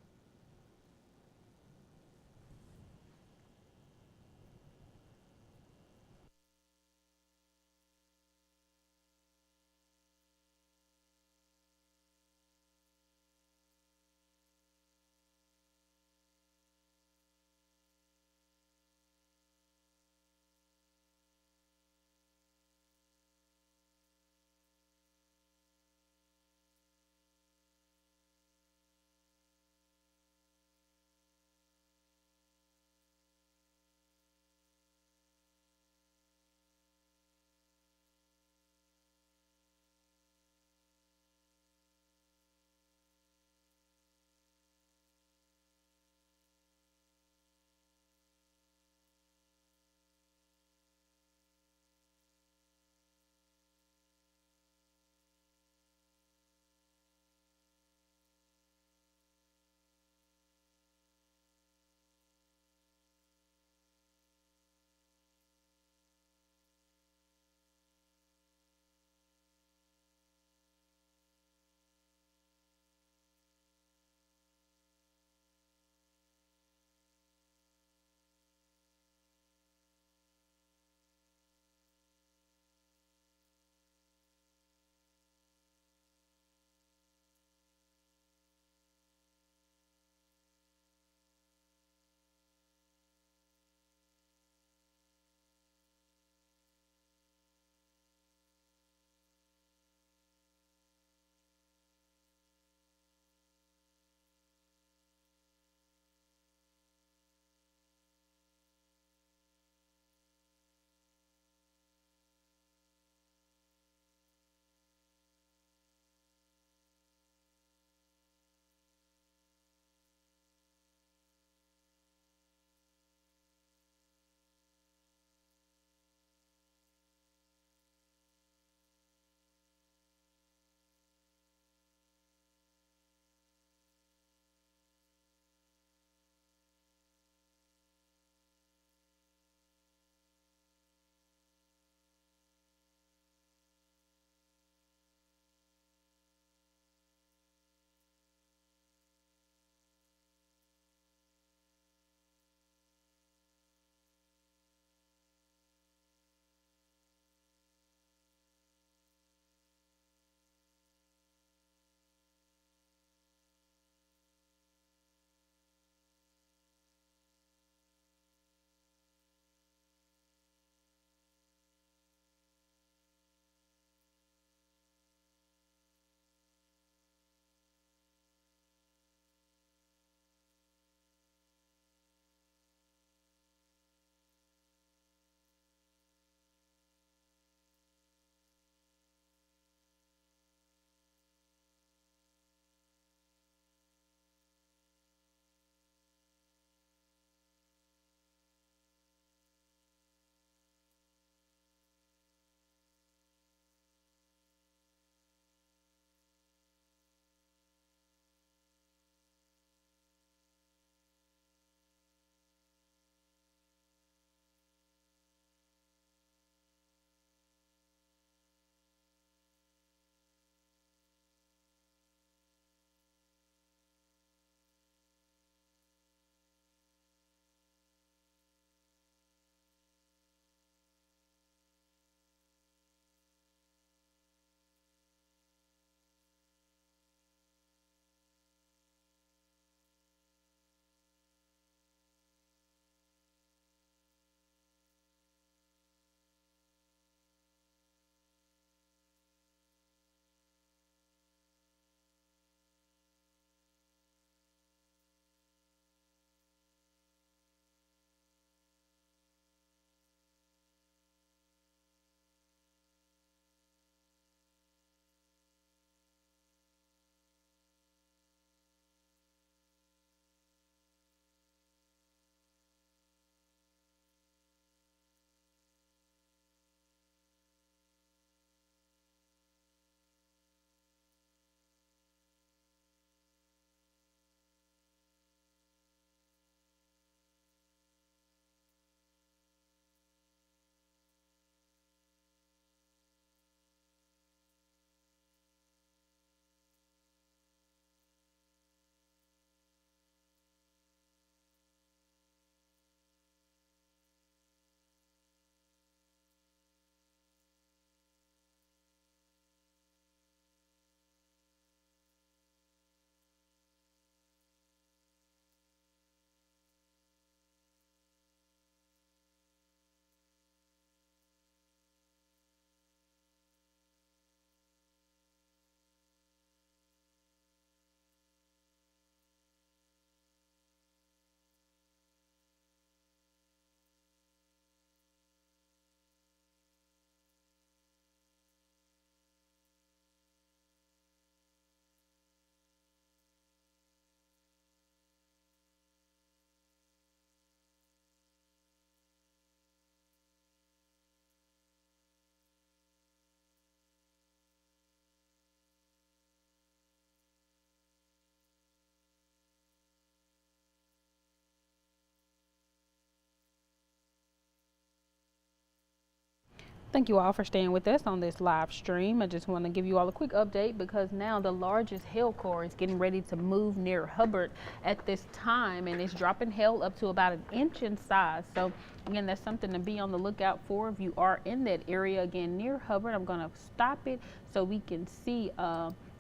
Thank you all for staying with us on this live stream. I just want to give you all a quick update because now the largest hail core is getting ready to move near Hubbard at this time, and it's dropping hail up to about 1 inch in size. So again, that's something to be on the lookout for if you are in that area. Again, near Hubbard, I'm going to stop it so we can see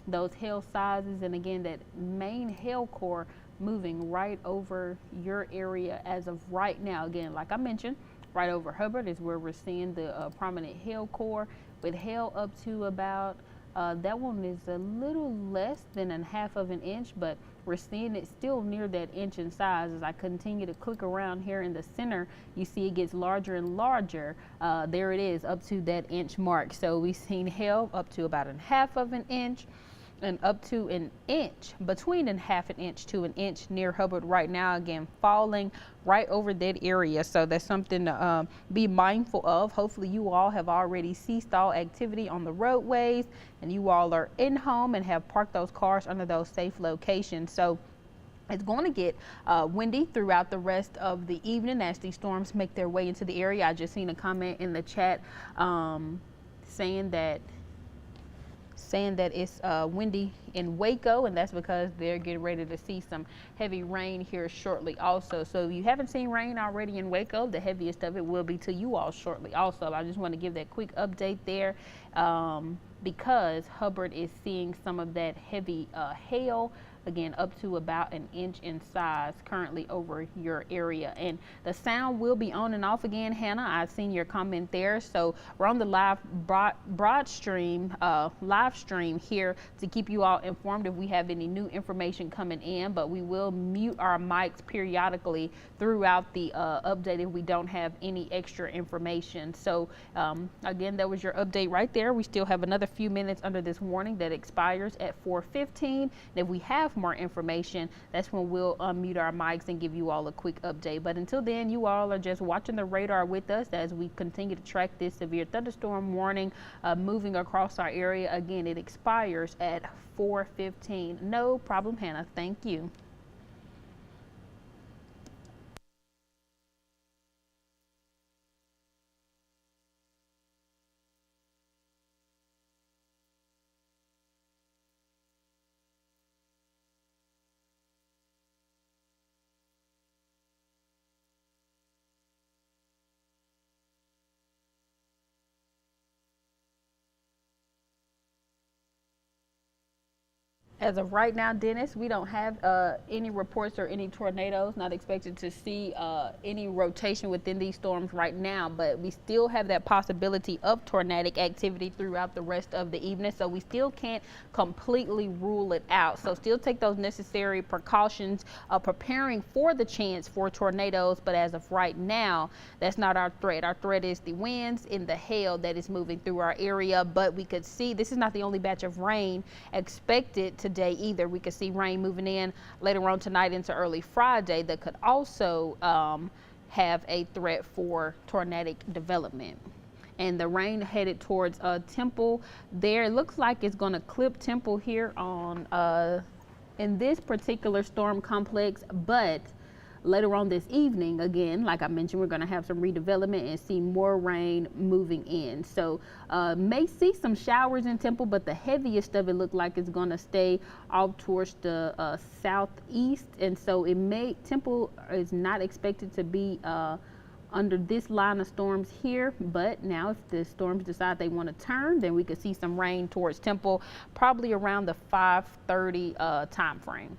those hail sizes, and again, that main hail core moving right over your area as of right now. Again, like I mentioned, right over Hubbard is where we're seeing the prominent hail core with hail up to about, that one is a little less than 1/2 inch, but we're seeing it still near that inch in size. As I continue to click around here in the center, you see it gets larger and larger. There it is, up to that inch mark. So we've seen hail up to about 1/2 inch and up to 1 inch, between 1/2 inch to 1 inch near Hubbard right now, again falling right over that area. So that's something to be mindful of. Hopefully you all have already ceased all activity on the roadways and you all are in home and have parked those cars under those safe locations. So it's going to get windy throughout the rest of the evening as these storms make their way into the area. I just seen a comment in the chat saying that it's windy in Waco, and that's because they're getting ready to see some heavy rain here shortly also. So if you haven't seen rain already in Waco, the heaviest of it will be to you all shortly also. I just want to give that quick update there because Hubbard is seeing some of that heavy hail, again up to about 1 inch in size currently over your area. And the sound will be on and off again, Hannah. I've seen your comment there. So we're on the live live stream here to keep you all informed if we have any new information coming in, but we will mute our mics periodically throughout the update if we don't have any extra information. So again, that was your update right there. We still have another few minutes under this warning that expires at 4:15. And if we have more information, that's when we'll unmute our mics and give you all a quick update. But until then, you all are just watching the radar with us as we continue to track this severe thunderstorm warning moving across our area. Again, it expires at 4:15. No problem, Hannah. Thank you. As of right now, Dennis, we don't have any reports or any tornadoes, not expected to see any rotation within these storms right now, but we still have that possibility of tornadic activity throughout the rest of the evening. So we still can't completely rule it out. So still take those necessary precautions, preparing for the chance for tornadoes. But as of right now, that's not our threat. Our threat is the winds and the hail that is moving through our area. But we could see this is not the only batch of rain expected today either. We could see rain moving in later on tonight into early Friday that could also have a threat for tornadic development. And the rain headed towards Temple there. It looks like it's going to clip Temple here on in this particular storm complex, but later on this evening, again, like I mentioned, we're going to have some redevelopment and see more rain moving in. So may see some showers in Temple, but the heaviest of it look like it's going to stay off towards the southeast. And so Temple is not expected to be under this line of storms here. But now if the storms decide they want to turn, then we could see some rain towards Temple, probably around the 5:30 time frame.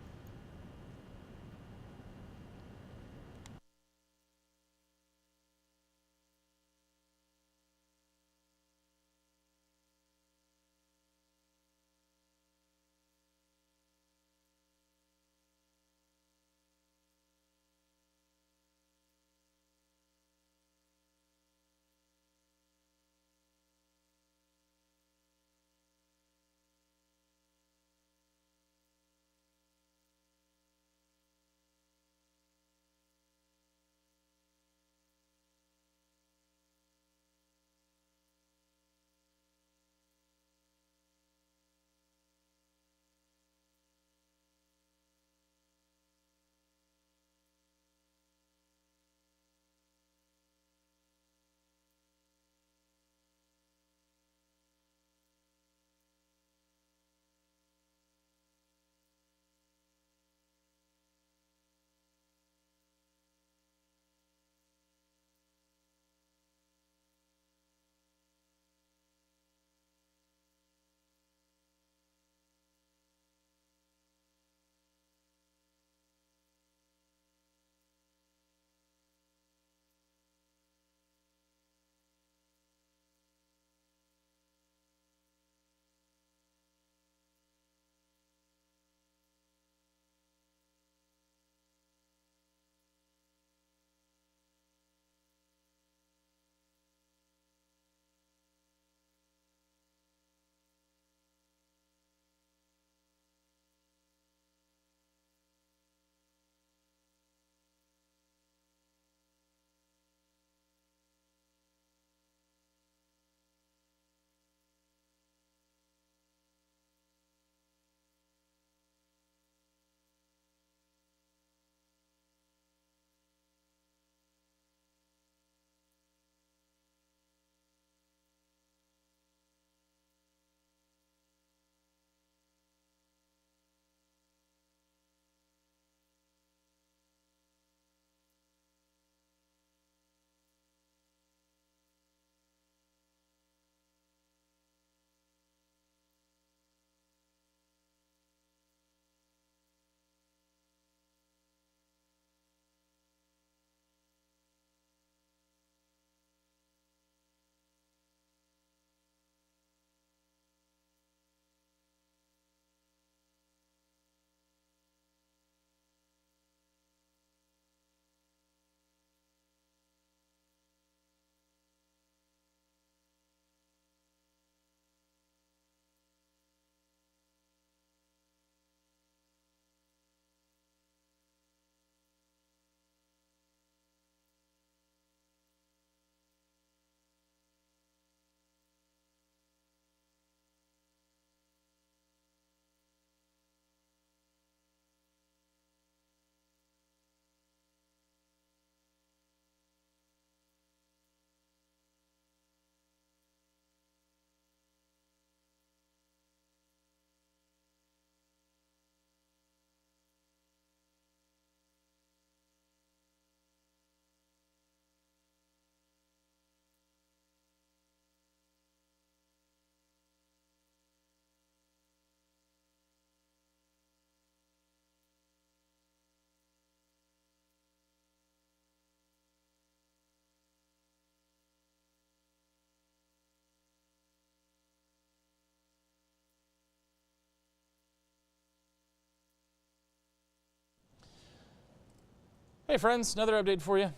Hey friends, another update for you.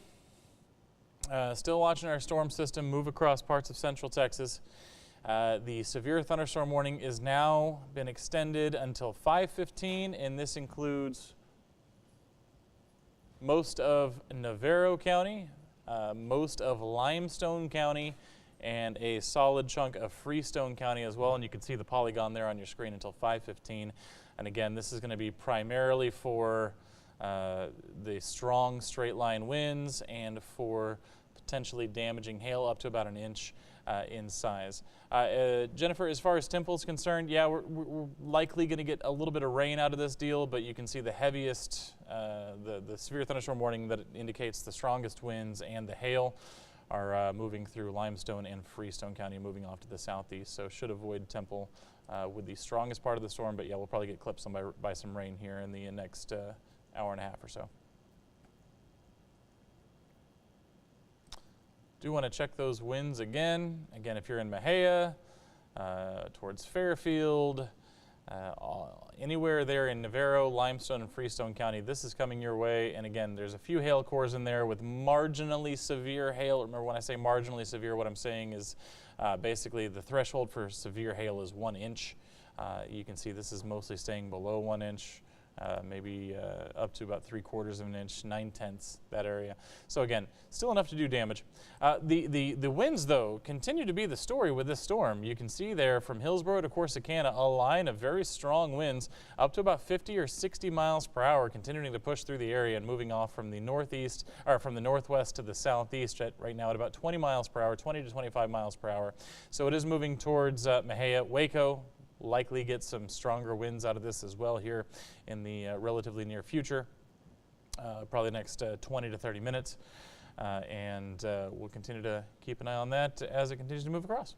Still watching our storm system move across parts of central Texas. The severe thunderstorm warning is now been extended until 5:15, and this includes most of Navarro County, most of Limestone County, and a solid chunk of Freestone County as well. And you can see the polygon there on your screen until 5:15. And again, this is going to be primarily for the strong straight line winds and for potentially damaging hail up to about an inch in size. Jennifer, as far as Temple is concerned, yeah, we're likely going to get a little bit of rain out of this deal, but you can see the heaviest, the severe thunderstorm warning that indicates the strongest winds and the hail are moving through Limestone and Freestone County, moving off to the southeast, so should avoid Temple with the strongest part of the storm, but yeah, we'll probably get clipped by some rain here in the next hour and a half or so. Do want to check those winds again. Again, if you're in Mejia, towards Fairfield, anywhere there in Navarro, Limestone, and Freestone County, this is coming your way. And again, there's a few hail cores in there with marginally severe hail. Remember, when I say marginally severe, what I'm saying is basically the threshold for severe hail is 1 inch. You can see this is mostly staying below 1 inch. Maybe up to about 3/4 of an inch, 9/10, that area. So again, still enough to do damage. The winds, though, continue to be the story with this storm. You can see there from Hillsborough to Corsicana, a line of very strong winds up to about 50 or 60 miles per hour, continuing to push through the area and moving off from the northeast, or from the northwest to the southeast right now at about 20 miles per hour, 20 to 25 miles per hour. So it is moving towards Mejia. Waco likely get some stronger winds out of this as well here in the relatively near future, probably next 20 to 30 minutes. And we'll continue to keep an eye on that as it continues to move across.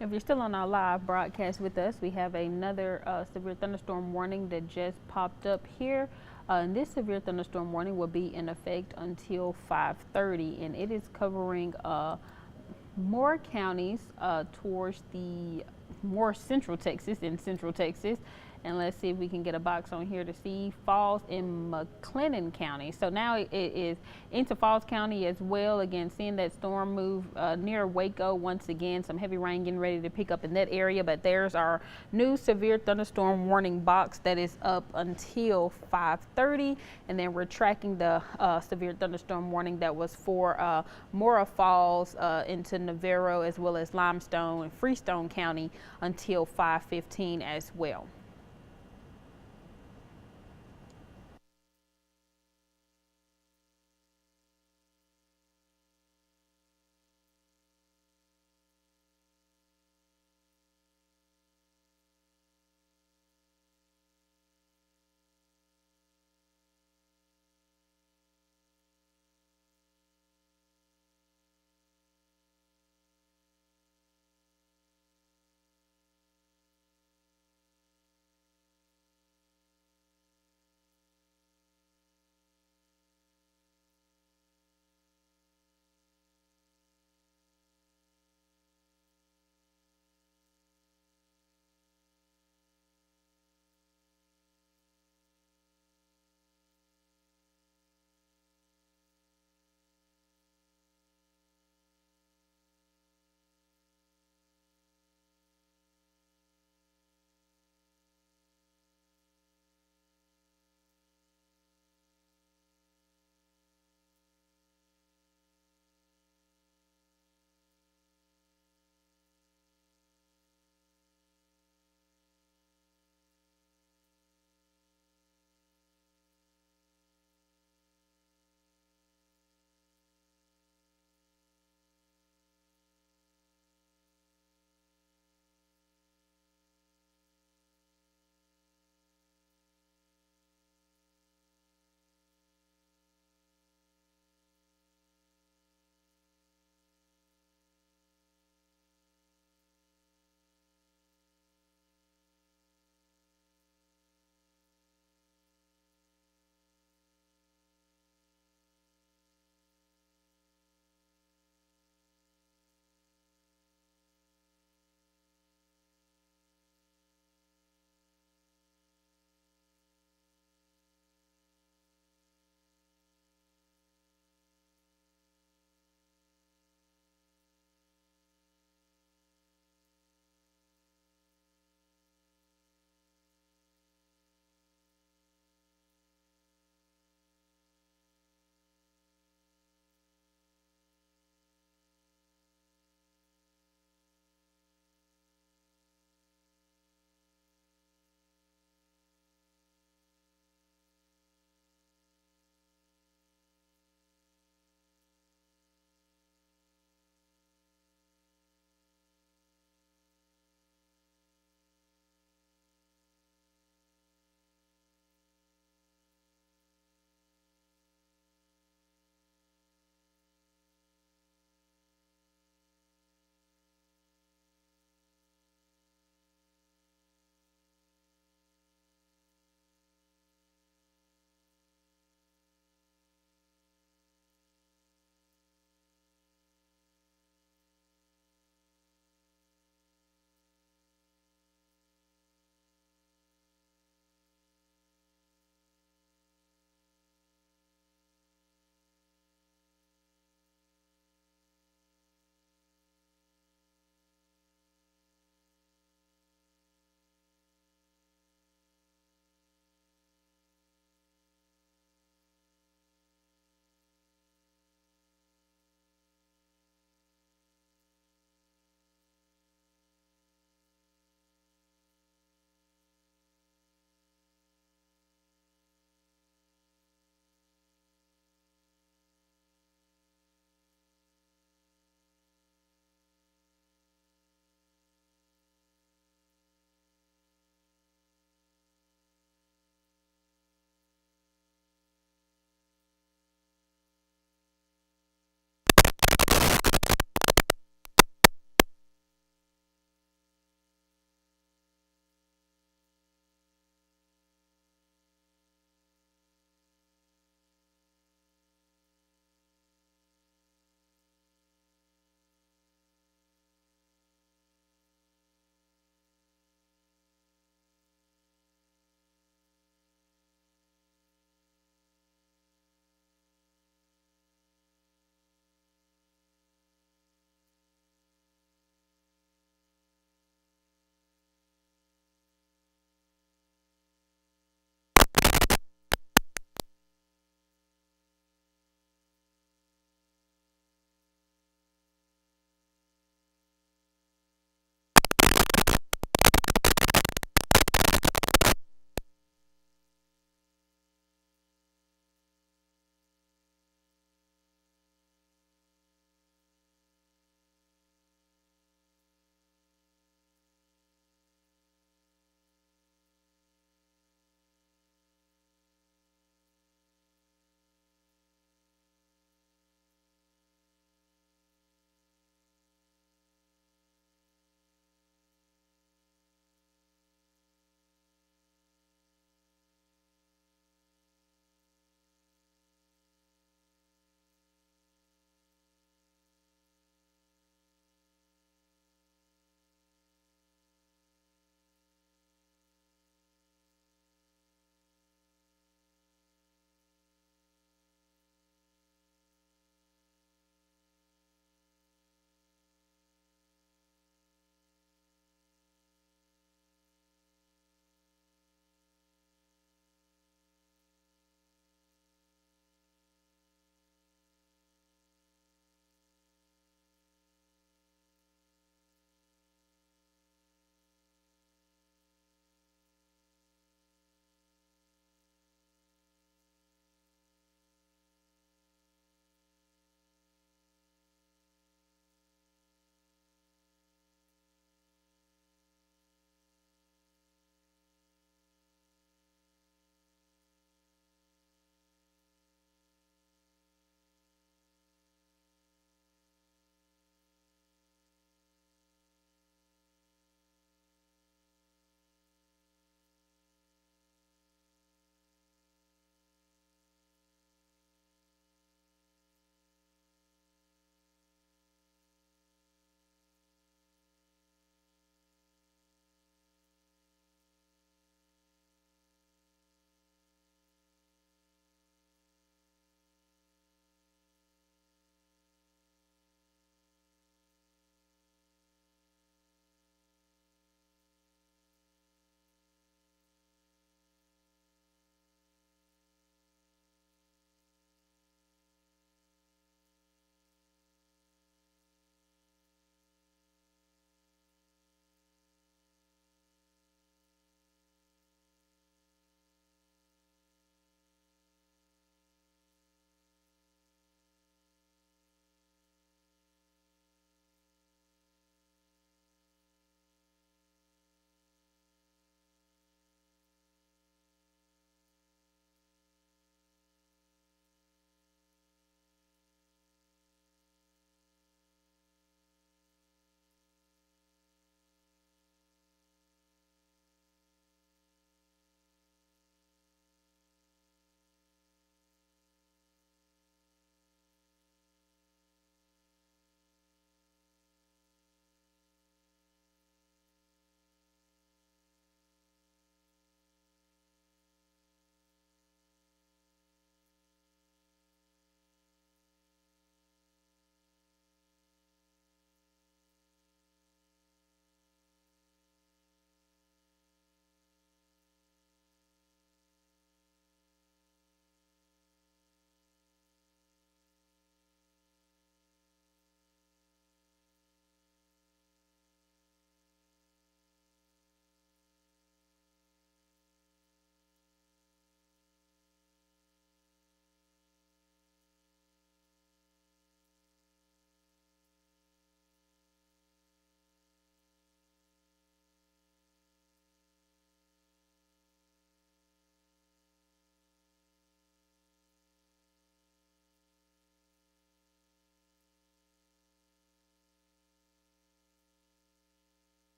If you're still on our live broadcast with us, we have another severe thunderstorm warning that just popped up here. And this severe thunderstorm warning will be in effect until 5:30, and it is covering more counties towards the more central Texas and central Texas. And let's see if we can get a box on here to see Falls in McLennan County. So now it is into Falls County as well. Again, seeing that storm move near Waco once again. Some heavy rain getting ready to pick up in that area. But there's our new severe thunderstorm warning box that is up until 5:30. And then we're tracking the severe thunderstorm warning that was for Mora Falls into Navarro as well as Limestone and Freestone County until 5:15 as well.